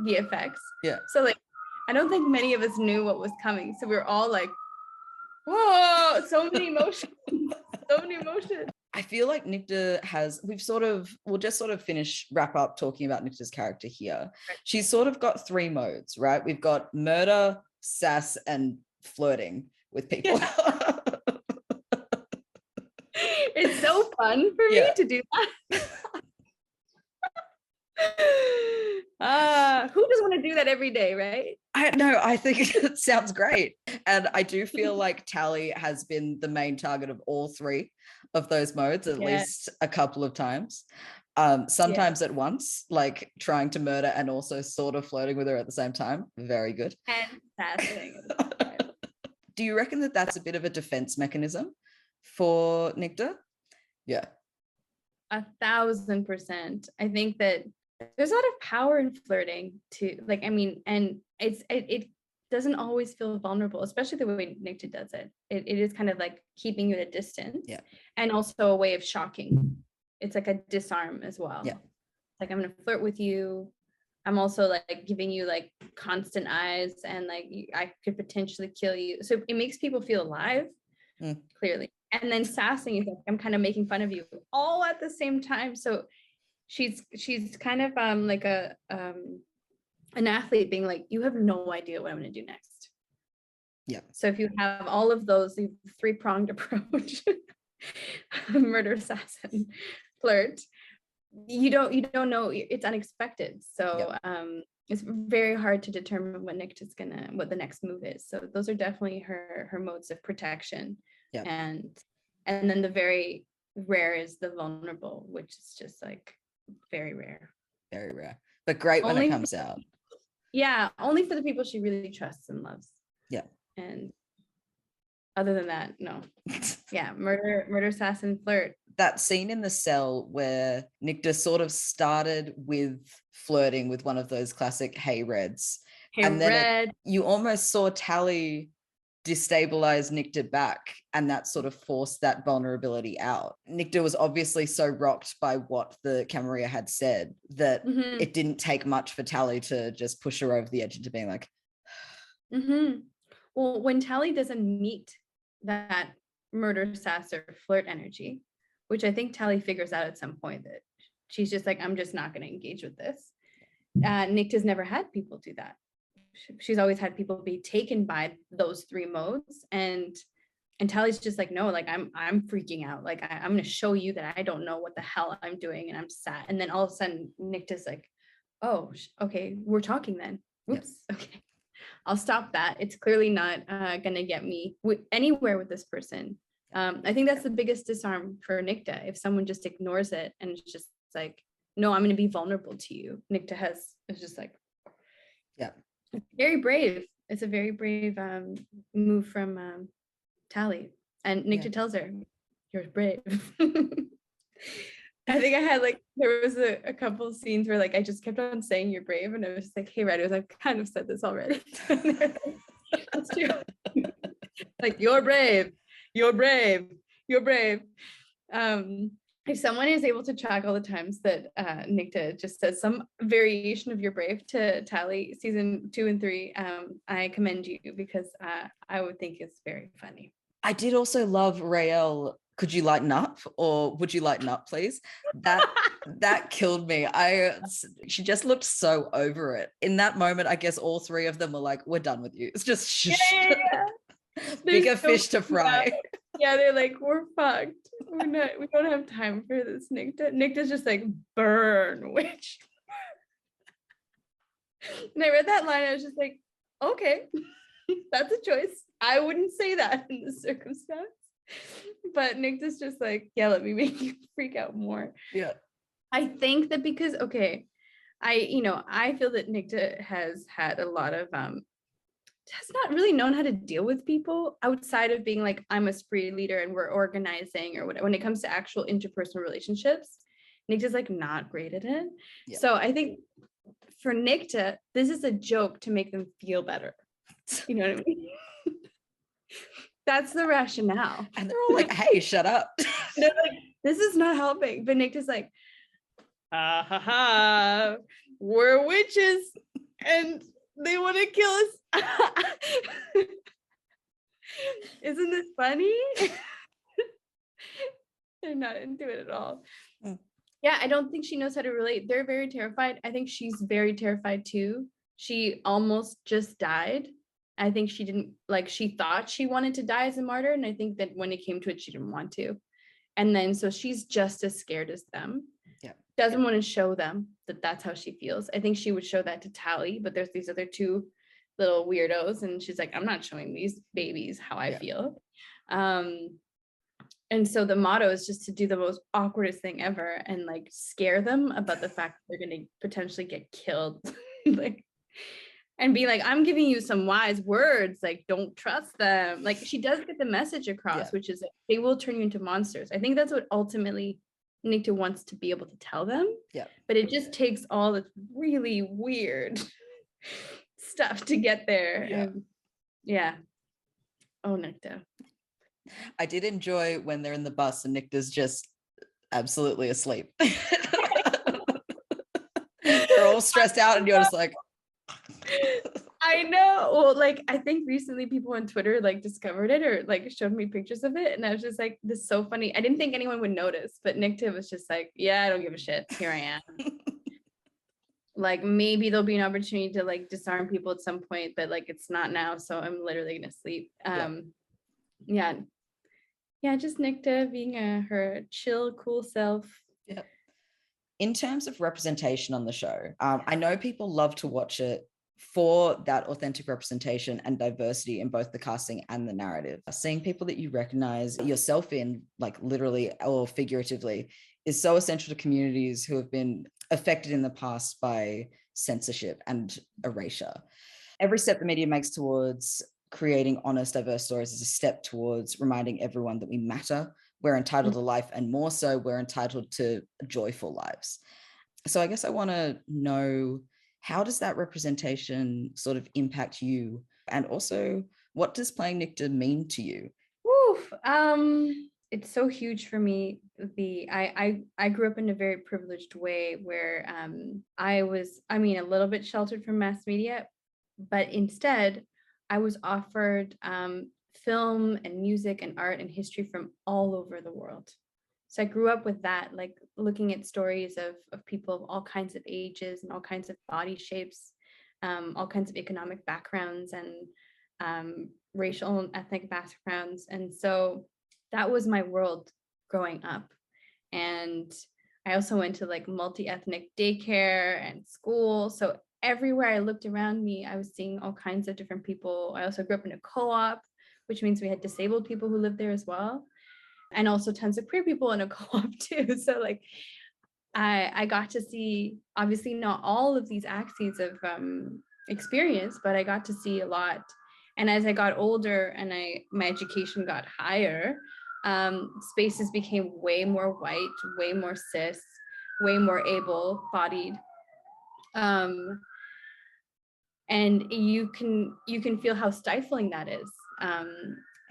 VFX. Yeah. So like, I don't think many of us knew what was coming. So we were all like, whoa, so many emotions, so many emotions. I feel like Nicte we'll just sort of wrap up talking about Nicte's character here. Right. She's sort of got three modes, right? We've got murder, sass, and flirting with people. Yeah. It's so fun for me to do that. Who doesn't want to do that every day, right? I think it sounds great. And I do feel like Tally has been the main target of all three of those modes, at least a couple of times. Sometimes at once, like trying to murder and also sort of flirting with her at the same time. Very good. And sassing. Do you reckon that that's a bit of a defense mechanism for Nicte? Yeah. 1,000%. I think that there's a lot of power in flirting too. Like, I mean, and it doesn't always feel vulnerable, especially the way Nicte does it. It is kind of like keeping you at a distance, and also a way of shocking. It's like a disarm as well. Yeah, like I'm gonna flirt with you. I'm also like giving you like constant eyes, and like I could potentially kill you. So it makes people feel alive, clearly. And then sassing is like, I'm kind of making fun of you all at the same time. So she's kind of like an athlete being like, you have no idea what I'm going to do next. Yeah. So if you have all of those, the three-pronged approach, murder, assassin, flirt, you don't know, it's unexpected. So it's very hard to determine what what the next move is. So those are definitely her modes of protection. And then the very rare is the vulnerable, which is just like very rare, but great when it comes out. Yeah, only for the people she really trusts and loves. Yeah. And other than that, no. Yeah, murder, assassin, flirt. That scene in the cell where Nicte sort of started with flirting with one of those classic hey reds, and then you almost saw Tally destabilize Nicte back, and that sort of forced that vulnerability out. Nicte was obviously so rocked by what the Camarilla had said that it didn't take much for Tally to just push her over the edge into being like, well, when Tally doesn't meet that murder, sass, or flirt energy, which I think Tally figures out at some point that she's just like, I'm just not going to engage with this. Nicte's never had people do that. She's always had people be taken by those three modes, and Tally's just like, no, like I'm freaking out. Like I'm going to show you that I don't know what the hell I'm doing, and I'm sad. And then all of a sudden Nicte's like, oh, okay, we're talking then. Whoops. Okay. I'll stop that. It's clearly not gonna get me anywhere with this person. I think that's the biggest disarm for Nicte. If someone just ignores it and it's just like, no, I'm gonna be vulnerable to you. Nicte is just like, yeah, very brave. It's a very brave move from Tally. And Nicte tells her, you're brave. I think I had like, there was a couple of scenes where like I just kept on saying you're brave, and I was just like, hey writers, I've kind of said this already. That's true. Like, you're brave, you're brave, you're brave. If someone is able to track all the times that Nicte just says some variation of you're brave to Tally season 2 and 3, I commend you, because I would think it's very funny. I did also love Rael, could you lighten up, or would you lighten up, please? That killed me. She just looked so over it. In that moment, I guess all three of them were like, we're done with you. It's just bigger fish to fry. Yeah, they're like, we're fucked. We don't have time for this, Nicte. Nicte's just like, burn, witch. And I read that line, I was just like, okay, that's a choice. I wouldn't say that in this circumstance. But Nicte's just like, yeah, let me make you freak out more. Yeah. I think that because, okay, I feel that Nicte has had a lot of has not really known how to deal with people outside of being like, I'm a spree leader and we're organizing or whatever. When it comes to actual interpersonal relationships, Nicte's like not great at it. Yeah. So I think for Nicte, this is a joke to make them feel better. You know what I mean? That's the rationale. And they're all like, hey, shut up. They're like, this is not helping. But Nicte's like, ha ha ha, we're witches and they want to kill us. Isn't this funny? They're not into it at all. Yeah, I don't think she knows how to relate. They're very terrified. I think she's very terrified too. She almost just died. I think she didn't, like, she thought she wanted to die as a martyr, and I think that when it came to it, she didn't want to. And then so she's just as scared as them. Yeah. Doesn't want to show them that that's how she feels. I think she would show that to Tally, but there's these other two little weirdos, and she's like, I'm not showing these babies how I feel. And so the motto is just to do the most awkwardest thing ever and like scare them about the fact that they're going to potentially get killed. Like, and be like, I'm giving you some wise words, like, don't trust them. Like, she does get the message across, which is that they will turn you into monsters. I think that's what ultimately Nicte wants to be able to tell them. Yeah. But it just takes all this really weird stuff to get there. Yeah. And yeah. Oh, Nicte. I did enjoy when they're in the bus and Nicte's just absolutely asleep. They're all stressed out and you're just like, I know. Well, like, I think recently people on Twitter like discovered it or like showed me pictures of it, and I was just like, this is so funny. I didn't think anyone would notice, but Nicte was just like, yeah, I don't give a shit. Here I am. Like, maybe there'll be an opportunity to like disarm people at some point, but like it's not now, so I'm literally gonna sleep. Yeah, just Nicte being her chill, cool self. Yeah. In terms of representation on the show, I know people love to watch it for that authentic representation and diversity in both the casting and the narrative. Seeing people that you recognize yourself in, like literally or figuratively, is so essential to communities who have been affected in the past by censorship and erasure. Every step the media makes towards creating honest, diverse stories is a step towards reminding everyone that we matter, we're entitled to life, and more so, we're entitled to joyful lives. So I guess I want to know, how does that representation sort of impact you? And also, what does playing Nicte mean to you? Oof, it's so huge for me. I grew up in a very privileged way where I was, a little bit sheltered from mass media, but instead I was offered film and music and art and history from all over the world. So I grew up with that, like looking at stories of people of all kinds of ages and all kinds of body shapes, all kinds of economic backgrounds and racial and ethnic backgrounds. And so that was my world growing up. And I also went to like multi-ethnic daycare and school. So everywhere I looked around me, I was seeing all kinds of different people. I also grew up in a co-op, which means we had disabled people who lived there as well. And also tons of queer people in a co-op too. So like I got to see, obviously not all of these axes of experience, but I got to see a lot. And as I got older and my education got higher, spaces became way more white, way more cis, way more able-bodied. And you can feel how stifling that is.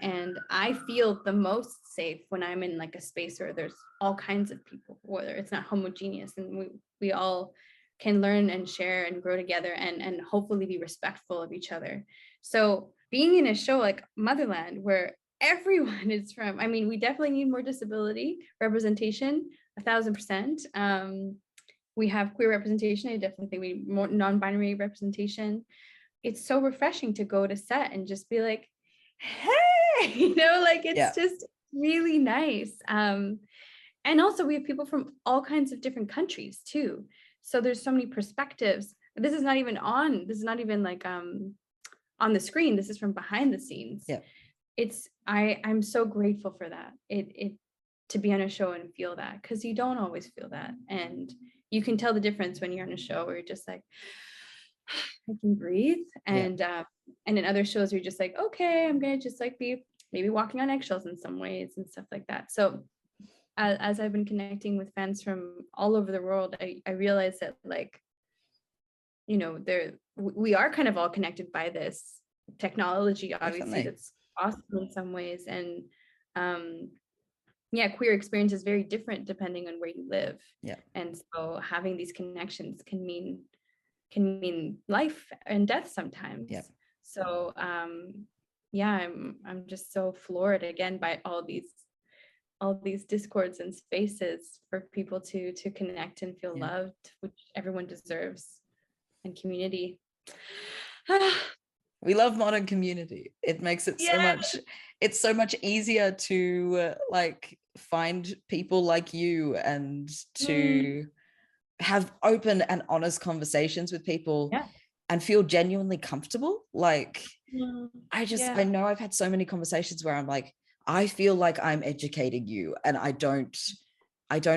And I feel the most safe when I'm in like a space where there's all kinds of people, whether it's not homogeneous, and we all can learn and share and grow together and hopefully be respectful of each other. So being in a show like Motherland, where everyone is from, I mean, we definitely need more disability representation, 1,000%. We have queer representation. I definitely think we need more non-binary representation. It's so refreshing to go to set and just be like, hey, you know, like it's just really nice. And also we have people from all kinds of different countries too. So there's so many perspectives. This is not even like on the screen. This is from behind the scenes. Yeah. I'm so grateful for that. It to be on a show and feel that, because you don't always feel that. And you can tell the difference when you're on a show where you're just like, I can breathe. And in other shows, you're just like, okay, I'm going to just like be maybe walking on eggshells in some ways and stuff like that. So as I've been connecting with fans from all over the world, I realize that like, you know, we are kind of all connected by this technology, obviously. Definitely. That's awesome in some ways. And queer experience is very different depending on where you live. Yeah. And so having these connections can mean life and death sometimes. Yeah. So I'm just so floored again by all these discords and spaces for people to connect and feel loved, which everyone deserves, and community. We love modern community. It makes it so much easier to like find people like you and to have open and honest conversations with people and feel genuinely comfortable. Like I know I've had so many conversations where I'm like, I feel like I'm educating you, and I don't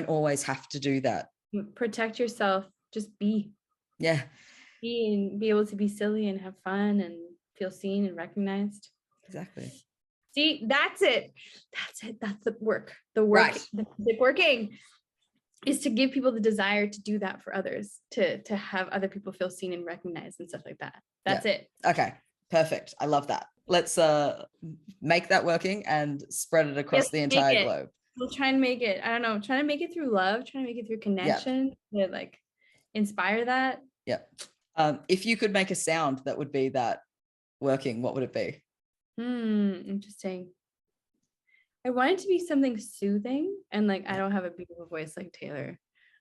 always have to do that. Protect yourself. Just be. Yeah. Be able to be silly and have fun and feel seen and recognized. Exactly. See, that's it. That's the work. The work, right. The working is to give people the desire to do that for others, to have other people feel seen and recognized and stuff like that. That's it. Okay, perfect. I love that. Let's make that working and spread it across the entire globe. We'll try and make it, I don't know, trying to make it through love, trying to make it through connection, to like inspire that. Yeah. If you could make a sound that would be that working, what would it be? Interesting. I want it to be something soothing, and like I don't have a beautiful voice like Taylor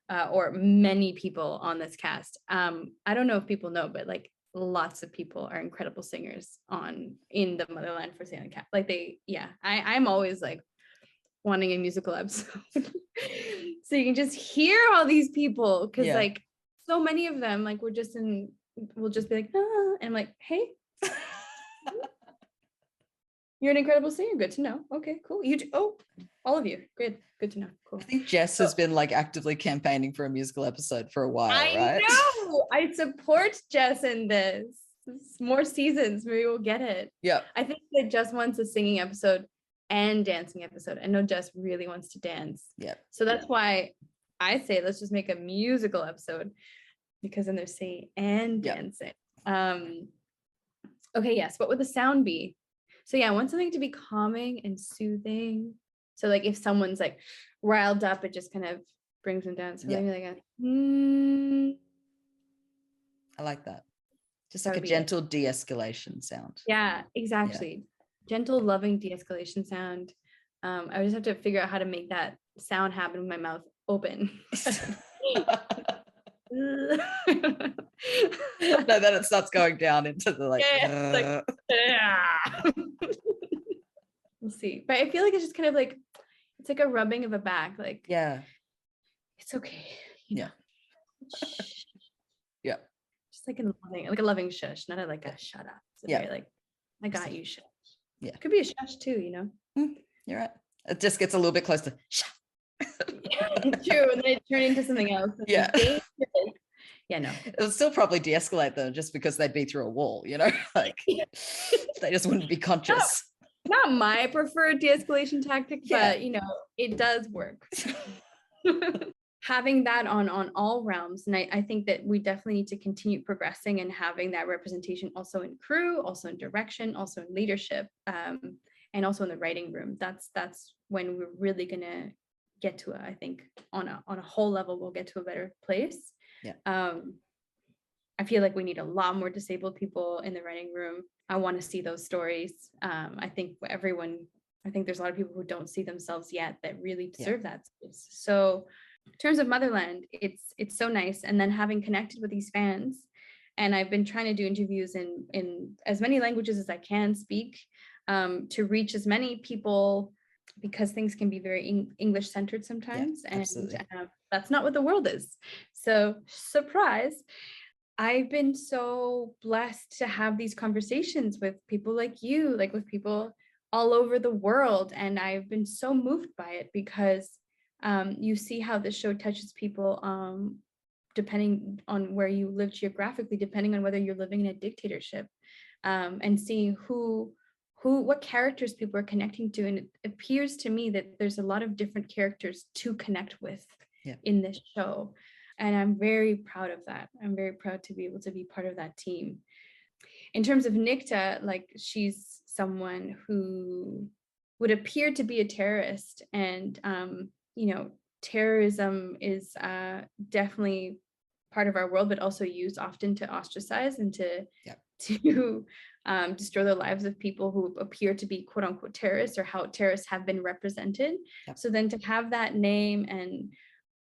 or many people on this cast. I don't know if people know, but like lots of people are incredible singers in the Motherland for Salem cast. Like I'm always like wanting a musical episode so you can just hear all these people, because like so many of them like we'll just be like, and I'm like, hey. You're an incredible singer. Good to know. Okay, cool. All of you. Good to know. Cool. I think Jess has been like actively campaigning for a musical episode for a while, right? I know. I support Jess in this. More seasons, maybe we'll get it. Yeah. I think that Jess wants a singing episode and dancing episode. I know Jess really wants to dance. Yeah. So that's why I say let's just make a musical episode, because then there's singing and dancing. Okay, yes. What would the sound be? So I want something to be calming and soothing. So like if someone's like riled up, it just kind of brings them down. So maybe like I like that. Just like a gentle de-escalation sound. Yeah, exactly. Gentle, loving de-escalation sound. I just have to figure out how to make that sound happen with my mouth open. No, then it starts going down into the like, we'll see. But I feel like it's just kind of like, it's like a rubbing of a back, like it's okay, you know. Yeah. Just like a loving shush, not a shut up. It's very like, I got you shush. Yeah. It could be a shush too, You're right. It just gets a little bit close to shush. True. And then it turned into something else. Yeah. Yeah, no. It'll still probably de-escalate them just because they'd be through a wall, like they just wouldn't be conscious. Not my preferred de-escalation tactic, but it does work. Having that on all realms, and I think that we definitely need to continue progressing and having that representation also in crew, also in direction, also in leadership, and also in the writing room. That's when we're really gonna get to I think on a whole level, we'll get to a better place. I feel like we need a lot more disabled people in the writing room. I want to see those stories. I think there's a lot of people who don't see themselves yet that really deserve that space. So in terms of Motherland, it's so nice. And then having connected with these fans, and I've been trying to do interviews in as many languages as I can speak, to reach as many people, because things can be very English centered sometimes. And that's not what the world is. So surprise. I've been so blessed to have these conversations with people like you, like with people all over the world. And I've been so moved by it because you see how the show touches people depending on where you live geographically, depending on whether you're living in a dictatorship, and seeing what characters people are connecting to. And it appears to me that there's a lot of different characters to connect with in this show. And I'm very proud of that. I'm very proud to be able to be part of that team. In terms of Nicte, like, she's someone who would appear to be a terrorist. And, terrorism is definitely part of our world, but also used often to ostracize and to destroy the lives of people who appear to be quote unquote terrorists, or how terrorists have been represented. So then to have that name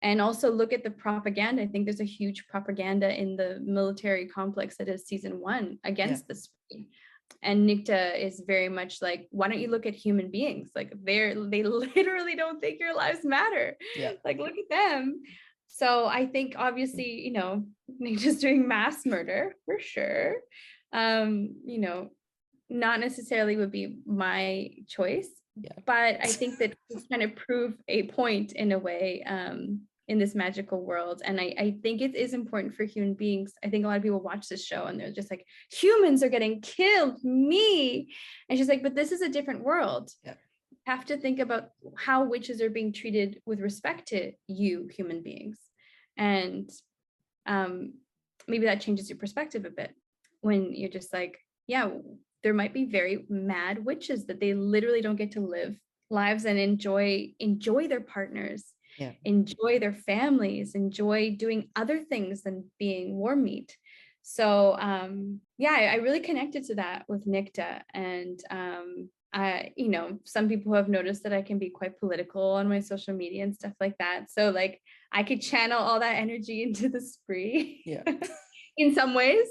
and also look at the propaganda. I think there's a huge propaganda in the military complex that is season 1 against this. And Nicte is very much like, why don't you look at human beings? Like they literally don't think your lives matter. Like, look at them. So I think obviously, Nicte's doing mass murder for sure. Not necessarily would be my choice. But I think that it's kind of prove a point in a way, in this magical world. And I think it is important for human beings. I think a lot of people watch this show and they're just like, humans are getting killed, me. And she's like, but this is a different world. You have to think about how witches are being treated with respect to you, human beings. And maybe that changes your perspective a bit when you're just like, there might be very mad witches that they literally don't get to live lives and enjoy their partners, enjoy their families, enjoy doing other things than being war meat. So I really connected to that with Nicte. And some people have noticed that I can be quite political on my social media and stuff like that. So like I could channel all that energy into the spree. In some ways,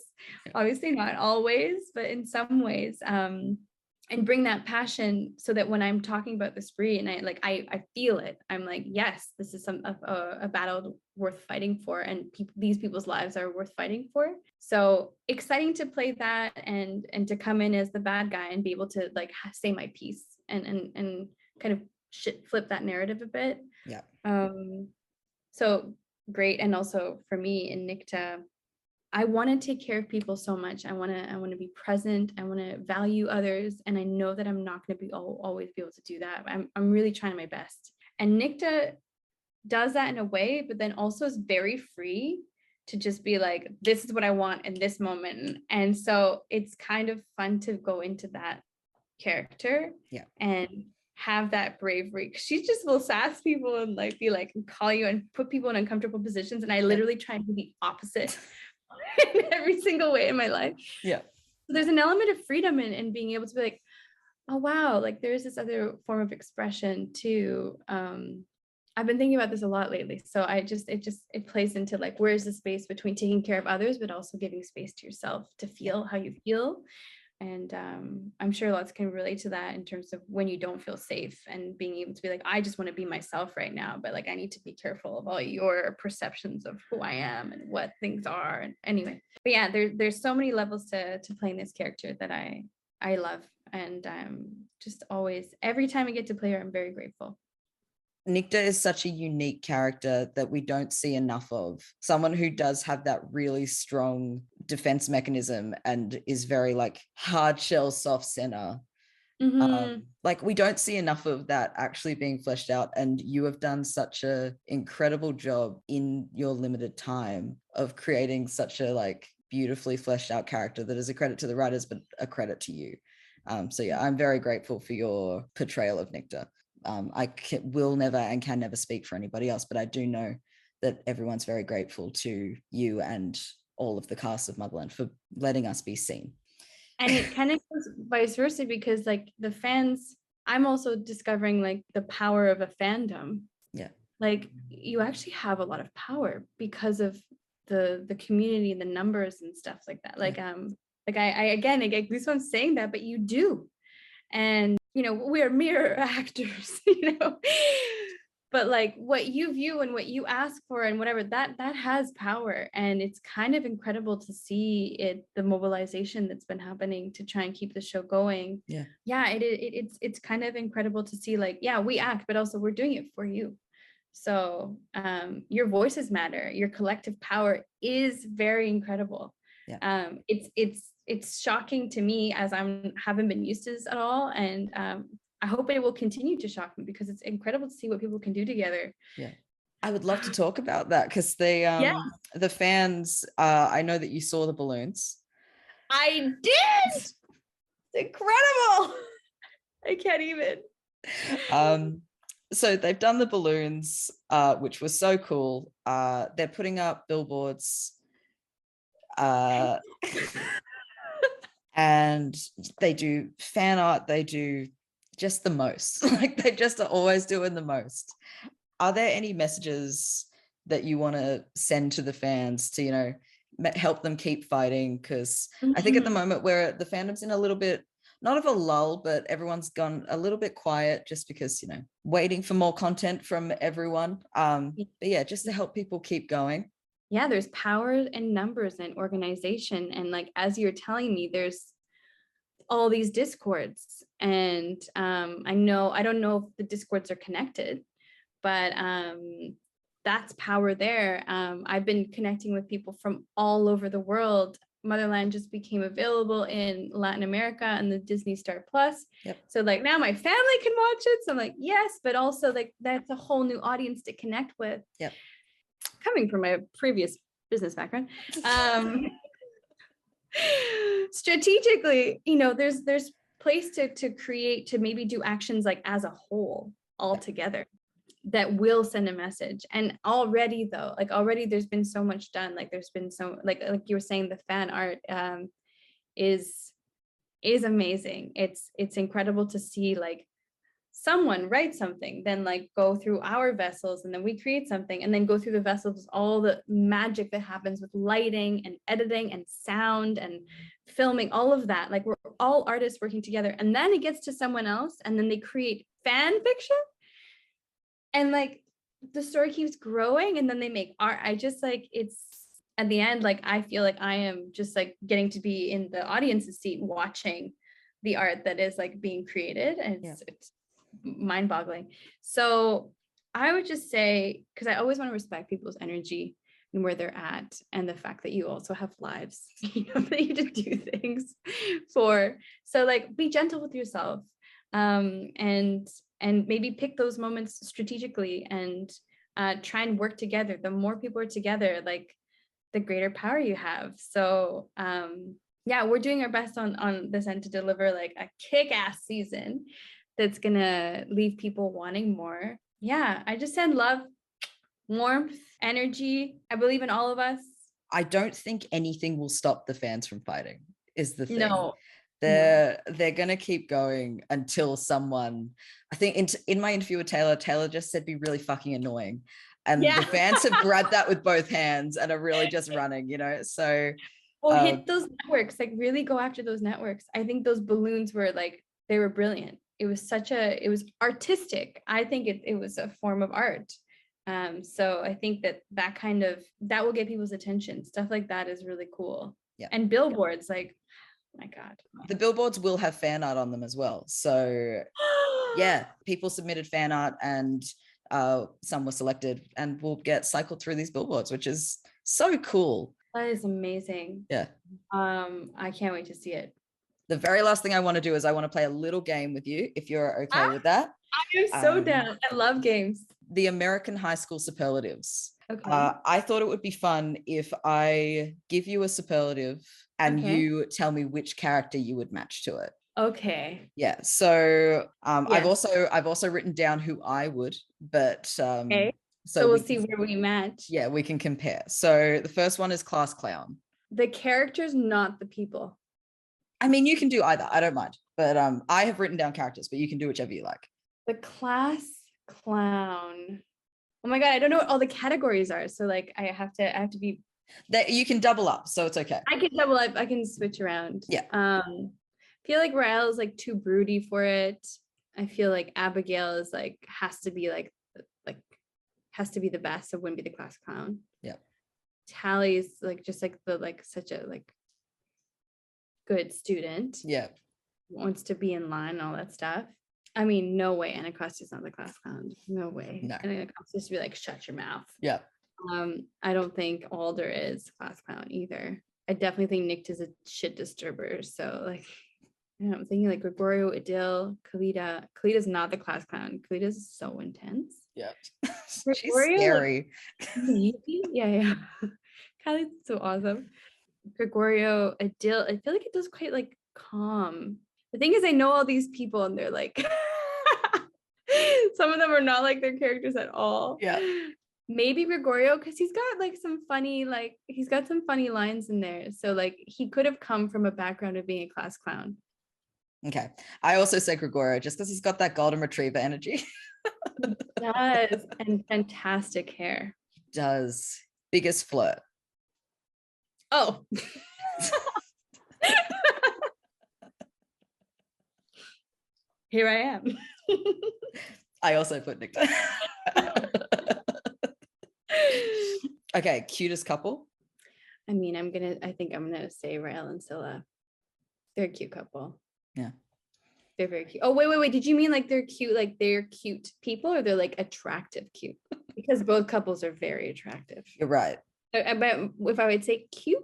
obviously not always, but in some ways, and bring that passion so that when I'm talking about the spree and I feel it, I'm like, yes, this is a battle worth fighting for, and these people's lives are worth fighting for. So exciting to play that and to come in as the bad guy and be able to like say my piece and kind of flip that narrative a bit. So great. And also for me in Nicte, I want to take care of people so much. I want to be present. I want to value others. And I know that I'm not going to always be able to do that. I'm really trying my best. And Nicte does that in a way, but then also is very free to just be like, this is what I want in this moment. And so it's kind of fun to go into that character and have that bravery. She just will sass people and like be like, call you and put people in uncomfortable positions. And I literally try and do the opposite in every single way in my life. So there's an element of freedom in being able to be like, oh wow, like there's this other form of expression too. I've been thinking about this a lot lately. So it plays into like, where's the space between taking care of others, but also giving space to yourself to feel how you feel. And I'm sure lots can relate to that in terms of when you don't feel safe and being able to be like, I just want to be myself right now, but like I need to be careful about your perceptions of who I am and what things are. And anyway, but yeah, there's so many levels to playing this character that I love, and just always, every time I get to play her, I'm very grateful. Nicte is such a unique character that we don't see enough of. Someone who does have that really strong defense mechanism and is very like hard shell, soft center. Like we don't see enough of that actually being fleshed out. And you have done such an incredible job in your limited time of creating such a like beautifully fleshed out character that is a credit to the writers, but a credit to you. So yeah, I'm very grateful for your portrayal of Nicte. Will never and can never speak for anybody else, but I do know that everyone's very grateful to you and all of the cast of Motherland for letting us be seen. And it kind of goes vice versa, because like the fans, I'm also discovering like the power of a fandom. Yeah. Like you actually have a lot of power because of the community and the numbers and stuff like that. Like, like I get goosebumps saying that, but you do. And we're mirror actors, but like what you view and what you ask for and whatever, that has power. And it's kind of incredible to see the mobilization that's been happening to try and keep the show going. It's kind of incredible to see, like, yeah, we act, but also we're doing it for you. So your voices matter. Your collective power is very incredible. It's shocking to me, as I haven't been used to this at all, and I hope it will continue to shock me, because it's incredible to see what people can do together. Yeah, I would love to talk about that, because the fans, I know that you saw the balloons. I did. It's incredible. I can't even. So they've done the balloons, which was so cool. They're putting up billboards. And they do fan art, they do just the most. Like they just are always doing the most. Are there any messages that you want to send to the fans to, help them keep fighting? Because I think at the moment where the fandom's in a little bit, not of a lull, but everyone's gone a little bit quiet just because, waiting for more content from everyone. But yeah, just to help people keep going. Yeah, there's power in numbers and organization. And like, as you're telling me, there's all these discords. And I don't know if the discords are connected, but that's power there. I've been connecting with people from all over the world. Motherland just became available in Latin America and the Disney Star Plus. Yep. So like now my family can watch it. So I'm like, yes, but also like that's a whole new audience to connect with. Yep. Coming from my previous business background, strategically, there's place to create, to maybe do actions like as a whole, all together, that will send a message. And already there's been so much done. Like there's been so, like you were saying, the fan art is amazing. It's incredible to see like someone write something, then like go through our vessels, and then we create something, and then go through the vessels, all the magic that happens with lighting and editing and sound and filming, all of that. Like we're all artists working together, and then it gets to someone else, and then they create fan fiction, and like the story keeps growing, and then they make art. I just like, it's at the end, like I feel like I am just like getting to be in the audience's seat watching the art that is like being created, and it's mind-boggling. So I would just say, because I always want to respect people's energy and where they're at, and the fact that you also have lives, that you to do things for. So like, be gentle with yourself, and maybe pick those moments strategically, and try and work together. The more people are together, like the greater power you have. So we're doing our best on this end to deliver like a kick-ass season that's gonna leave people wanting more. Yeah, I just send love, warmth, energy. I believe in all of us. I don't think anything will stop the fans from fighting, is the thing. No. They're gonna keep going until someone, I think in my interview with Taylor just said, be really fucking annoying. And the fans have grabbed that with both hands and are really just running, so Oh, hit those networks, like really go after those networks. I think those balloons were like, they were brilliant. It was it was artistic. I think it was a form of art. So I think that will get people's attention. Stuff like that is really cool. Yeah. And billboards, like, oh my God. The billboards will have fan art on them as well. So yeah, people submitted fan art and some were selected and will get cycled through these billboards, which is so cool. That is amazing. Yeah. I can't wait to see it. The very last thing I want to do is I want to play a little game with you, if you're okay with that. I'm so down. I love games. The American high school superlatives. Okay. I thought it would be fun if I give you a superlative and you tell me which character you would match to it. Okay. Yeah. So Yes. I've also written down who I would, but okay. So we'll see where we match. Yeah, we can compare. So the first one is class clown. The characters, not the people. I mean, you can do either. I don't mind. But I have written down characters, but you can do whichever you like. The class clown. Oh my God, I don't know what all the categories are. So like I have to be that you can double up, so it's okay. I can double up, I can switch around. Yeah. Feel like Rael is like too broody for it. I feel like Abigail is like has to be the best, so wouldn't be the class clown. Yeah. Tally's like just like such a like good student. Yeah. Wants to be in line and all that stuff. I mean, no way Anacastia's not the class clown. No way. No. Anacastia's to be like, shut your mouth. Yeah. I don't think Alder is class clown either. I definitely think Nicte is a shit disturber. So like, I'm thinking like Gregorio, Adil, Kalida. Kalida's not the class clown. Kalida's so intense. Yeah. She's scary. Yeah. Kalida's so awesome. Gregorio, Adil, I feel like it does quite like calm. The thing is, I know all these people and they're like, some of them are not like their characters at all. Yeah. Maybe Gregorio, because he's got like some funny lines in there. So like he could have come from a background of being a class clown. Okay. I also say Gregorio just because he's got that golden retriever energy. He does. And fantastic hair. He does. Biggest flirt. Oh. Here I am. I also put Nicte. Okay, cutest couple. I mean, I think I'm gonna say Rael and Scylla. They're a cute couple. Yeah. They're very cute. Oh, wait. Did you mean like they're cute people, or they're like attractive cute? Because both couples are very attractive. You're right. But if I would say cute,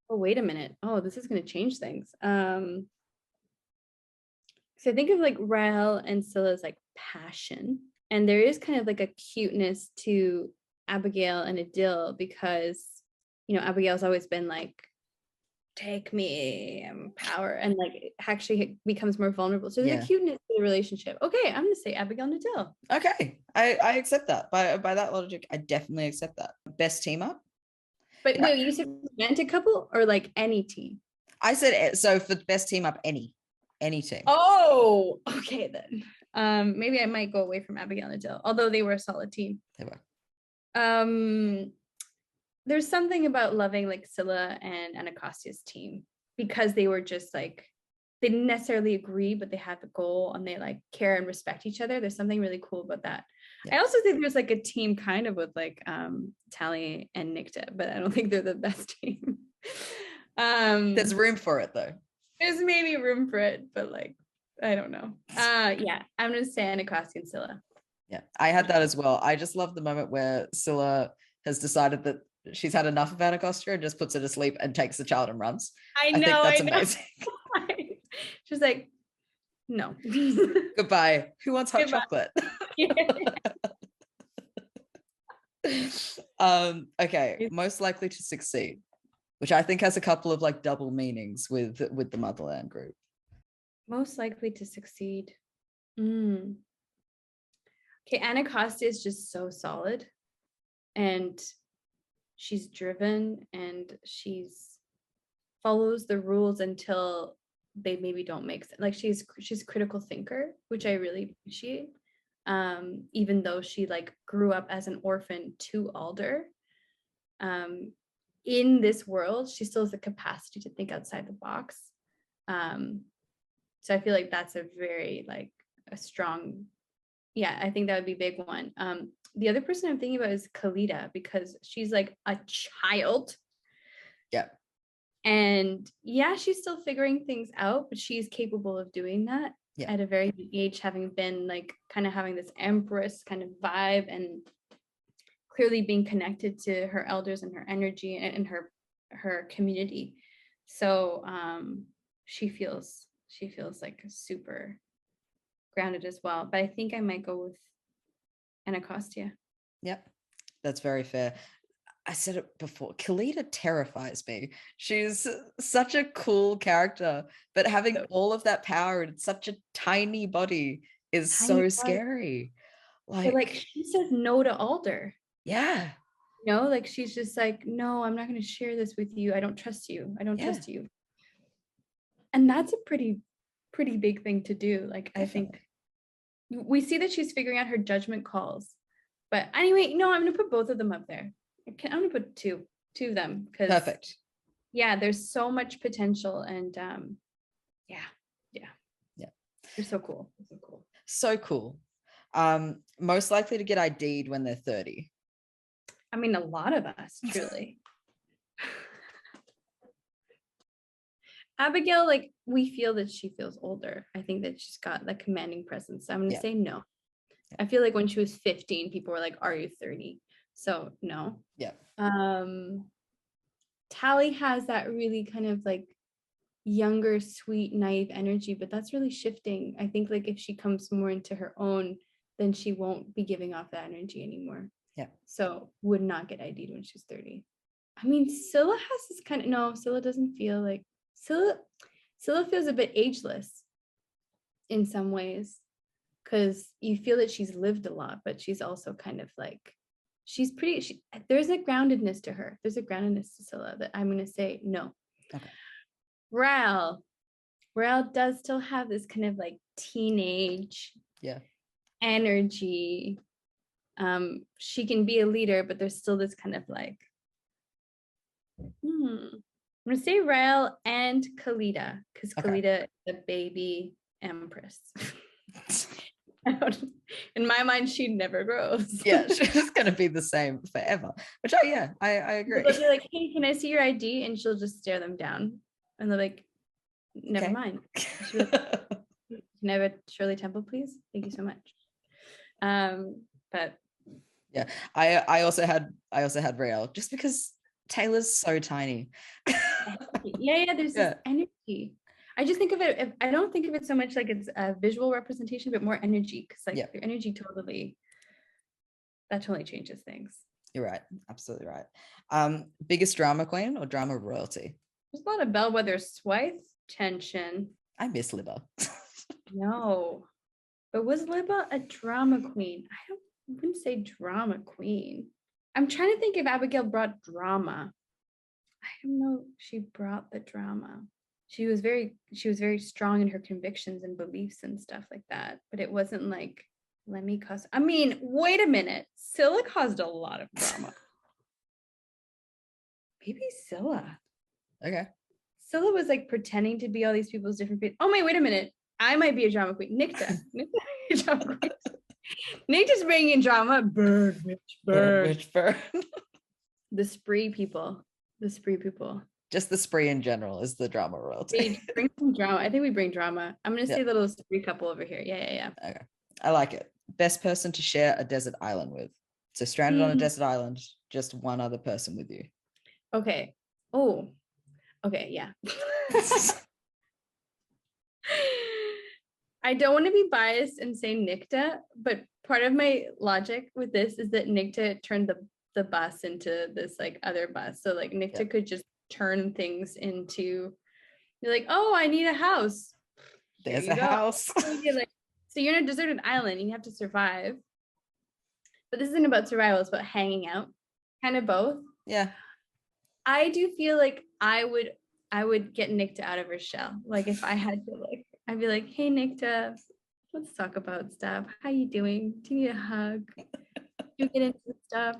oh, wait a minute. Oh, this is gonna change things. So I think of like Rael and Scylla's like passion, and there is kind of like a cuteness to Abigail and Adil because, Abigail's always been like, take me, power, and like actually becomes more vulnerable. So there's a cuteness to the relationship. Okay, I'm gonna say Abigail and Adil. Okay, I accept that. By that logic, I definitely accept that. Best team up. But wait, you said romantic couple or like any team? I said so for the best team up, any team. Oh, okay then. Maybe I might go away from Abigail and Adil, although they were a solid team. They were. There's something about loving like Scylla and Anacastia's team because they were just like, they didn't necessarily agree, but they had the goal and they like care and respect each other. There's something really cool about that. Yeah. I also think there's like a team kind of with like Tally and Nicte, but I don't think they're the best team. There's room for it though. There's maybe room for it, but like, I don't know. Yeah, I'm gonna say Anacostia and Scylla. Yeah, I had that as well. I just love the moment where Scylla has decided that she's had enough of Anacostia and just puts her to sleep and takes the child and runs. I think that's amazing. She's like, no. Goodbye. Who wants hot chocolate? Okay, most likely to succeed, which I think has a couple of like double meanings with the Motherland group. Most likely to succeed. Okay, Anacostia is just so solid, and she's driven, and she's follows the rules until they maybe don't make sense. Like she's a critical thinker, which I really appreciate. Even though she like grew up as an orphan to Alder. in this world, she still has the capacity to think outside the box. So I feel like that's a very like a strong, yeah, I think that would be a big one. The other person I'm thinking about is Kalita, because she's like a child. Yeah. And yeah, she's still figuring things out, but she's capable of doing that at a very young age, having been like kind of having this empress kind of vibe and clearly being connected to her elders and her energy and her community. So she feels like super grounded as well. But I think I might go with Anacostia. Yep, that's very fair. I said it before, Kalita terrifies me. She's such a cool character, but having all of that power in such a tiny body is so scary. Like she says no to Alder. Yeah. You know, like she's just like, no, I'm not going to share this with you. I don't trust you. I don't trust you. And that's a pretty big thing to do. Like, definitely. I think we see that she's figuring out her judgment calls. But anyway, no, I'm going to put both of them up there. I'm going to put two of them. Perfect. Yeah, there's so much potential. And yeah. They're so cool. So cool. Most likely to get ID'd when they're 30. I mean, a lot of us, truly. Abigail, like, we feel that she feels older. I think that she's got the commanding presence. So I'm going to say no. I feel like when she was 15, people were like, are you 30? So no. Yeah. Tally has that really kind of like younger, sweet, naive energy, but that's really shifting. I think like if she comes more into her own, then she won't be giving off that energy anymore. Yeah. So would not get ID'd when she's 30. I mean, Scylla has this kind of, no, Scylla doesn't feel like, Scylla feels a bit ageless in some ways, because you feel that she's lived a lot, but she's also kind of like, there's a groundedness to her. There's a groundedness to Scylla that I'm going to say no. Okay. Rael does still have this kind of like teenage energy. She can be a leader, but there's still this kind of like, I'm gonna say Rael and Kalita, because Kalita is the baby empress. In my mind, she never grows. Yeah, she's gonna be the same forever. Which I agree. They'll be like, hey, can I see your ID? And she'll just stare them down. And they're like, never mind. Like, can I have a Shirley Temple, please? Thank you so much. But yeah, I also had Rael, just because Taylor's so tiny. There's this energy. I just think of it, I don't think of it so much like it's a visual representation, but more energy, because like your energy totally changes things. You're right, absolutely right. Biggest drama queen or drama royalty? There's a lot of bellwether Swythe tension. I miss Libba. No, but was Libba a drama queen? I wouldn't say drama queen. I'm trying to think if Abigail brought drama. I don't know if she brought the drama. She was very strong in her convictions and beliefs and stuff like that. But it wasn't like, let me cause. I mean, wait a minute. Scylla caused a lot of drama. Maybe Scylla. Okay. Scylla was like pretending to be all these people's different people. Oh, wait a minute. I might be a drama queen. Nicte. Nicte's bringing in drama. Burn, witch, burn. The spree people. Just the spree in general is the drama royalty. Bring some drama. I think we bring drama. I'm going to say the little spree couple over here. Yeah. Okay. I like it. Best person to share a desert island with. So stranded on a desert island, just one other person with you. Okay. Oh, okay. Yeah. I don't want to be biased and say Nicte, but part of my logic with this is that Nicte turned the bus into this like other bus. So like Nicte could just turn things into, you're like, oh, I need a house. There's a house. So you're in a deserted island. You have to survive. But this isn't about survival. It's about hanging out. Kind of both. Yeah. I do feel like I would get Nicte out of her shell. Like if I had to, like, I'd be like, hey, Nicte, let's talk about stuff. How you doing? Do you need a hug? Do you get into stuff?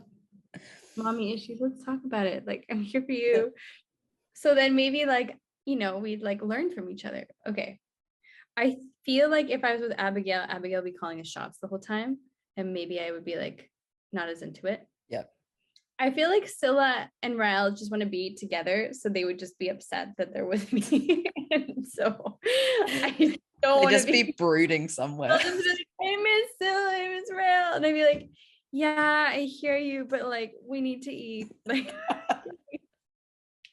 mommy issues. Let's talk about it. Like, I'm here for you. So then maybe like, we'd like learn from each other. Okay. I feel like if I was with Abigail would be calling us shots the whole time. And maybe I would be like, not as into it. Yep. I feel like Scylla and Rael just want to be together. So they would just be upset that they're with me. And so I don't want to be brooding somewhere. I'll just be like, I miss Scylla, I miss Rael. And I'd be like, yeah, I hear you, but like, we need to eat. Like,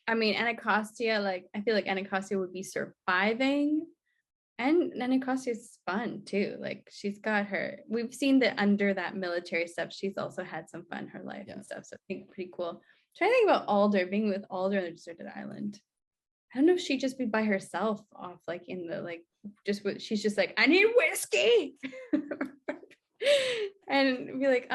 I mean, Anacostia, like, I feel like Anacostia would be surviving. And Anacostia's fun too. Like, we've seen that under that military stuff, she's also had some fun in her life and stuff. So I think pretty cool. I'm trying to think about Alder, being with Alder on a deserted island. I don't know if she'd just be by herself off, like in the, like, she's just like, I need whiskey. And be like,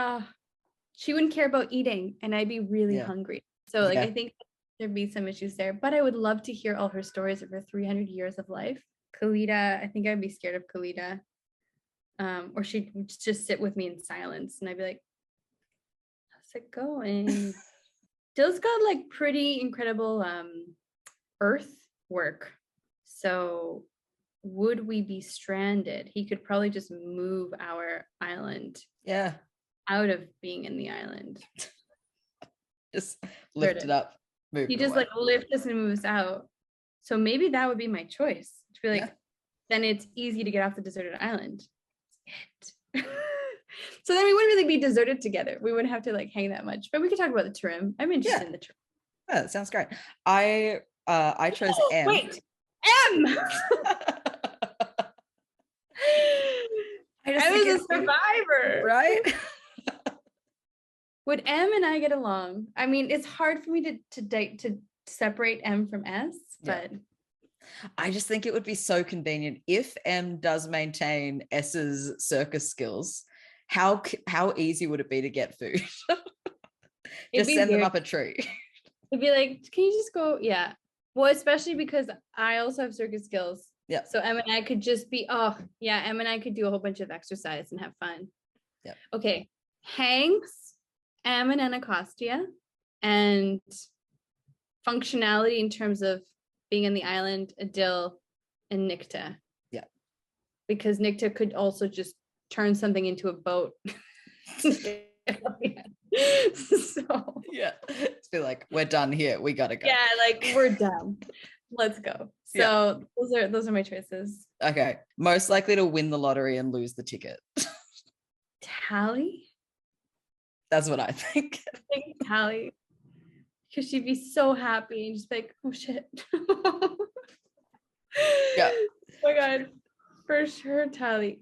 she wouldn't care about eating and I'd be really hungry. So like, I think there'd be some issues there, but I would love to hear all her stories of her 300 years of life. Kalita, I think I'd be scared of Kalita. Or she'd just sit with me in silence and I'd be like, how's it going? Dill's got like pretty incredible earth work. So would we be stranded? He could probably just move our island out of being in the island. Just lift it up. He just like lifts us and moves out. So maybe that would be my choice. To be like, then it's easy to get off the deserted island. So then we wouldn't really be deserted together. We wouldn't have to like hang that much. But we could talk about the trim. I'm interested in the trim. Yeah, that sounds great. I chose M. Wait, M. I was a survivor, right? Would M and I get along? I mean, it's hard for me to separate M from S, but I just think it would be so convenient if M does maintain S's circus skills. How easy would it be to get food? Just send them up a tree. It'd be like, can you just go? Yeah. Well, especially because I also have circus skills. Yeah. So M and I could just be, M and I could do a whole bunch of exercise and have fun. Yeah. Okay. Hanks, M and Anacostia, and functionality in terms of being in the island, Adil, and Nicte. Yeah. Because Nicte could also just turn something into a boat. So Just be like, we're done here. We gotta go. Yeah, like we're done. Let's go. So those are my choices. Okay. Most likely to win the lottery and lose the ticket. Tally? That's what I think. I think Tally. Because she'd be so happy and just be like, oh shit. Yeah. Oh my god. For sure, Tally.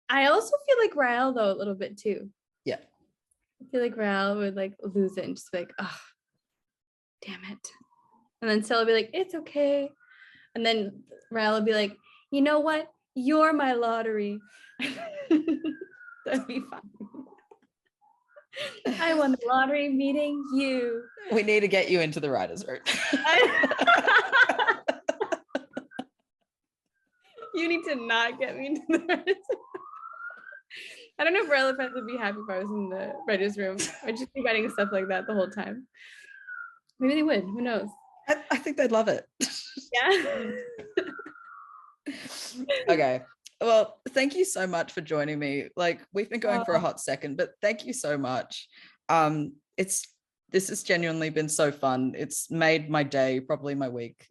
I also feel like Rael though a little bit too. Yeah. I feel like Rael would like lose it and just be like, oh, damn it. And then Stella would be like, it's okay. And then Rael would be like, you know what? You're my lottery. That'd be fun. I won the lottery meeting you. We need to get you into the writer's room. You need to not get me into the writer's room. I don't know if Rael fans would be happy if I was in the writer's room. I'd just be writing stuff like that the whole time. Maybe they would. Who knows? I think they'd love it. Yeah. Okay. Well, thank you so much for joining me. Like, we've been going for a hot second, but thank you so much. This has genuinely been so fun. It's made my day, probably my week.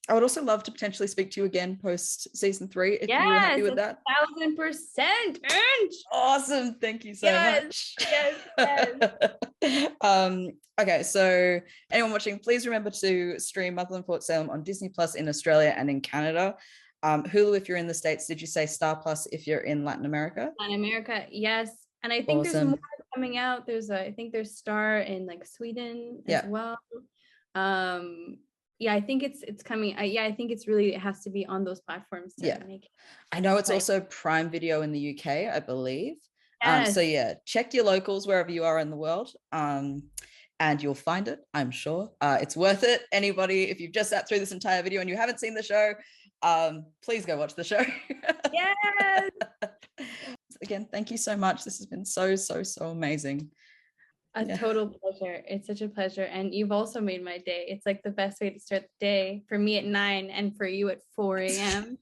I would also love to potentially speak to you again post season 3 if you were happy with that. 1,000%. Awesome. Thank you so much. Yes. Okay, so anyone watching, please remember to stream Motherland Port Salem on Disney Plus in Australia and in Canada. Hulu if you're in the States. Did you say Star Plus if you're in Latin America? Latin America, yes. And I think there's more coming out. I think there's Star in like Sweden as well. Yeah, I think it's coming. I think it has to be on those platforms to make it. I know it's also Prime Video in the UK, I believe. Yes. So yeah, check your locals wherever you are in the world. And you'll find it, I'm sure. It's worth it. Anybody, if you've just sat through this entire video and you haven't seen the show, please go watch the show. Yes. Again, thank you so much. This has been so amazing. A total pleasure. It's such a pleasure. And you've also made my day. It's like the best way to start the day for me at 9 and for you at 4 a.m.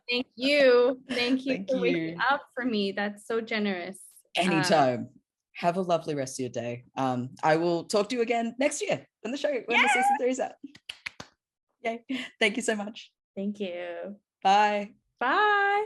Thank you. Thank you for waking up for me. That's so generous. Anytime. Have a lovely rest of your day. I will talk to you again next year when the season 3 is out. Yay. Thank you so much. Thank you. Bye. Bye.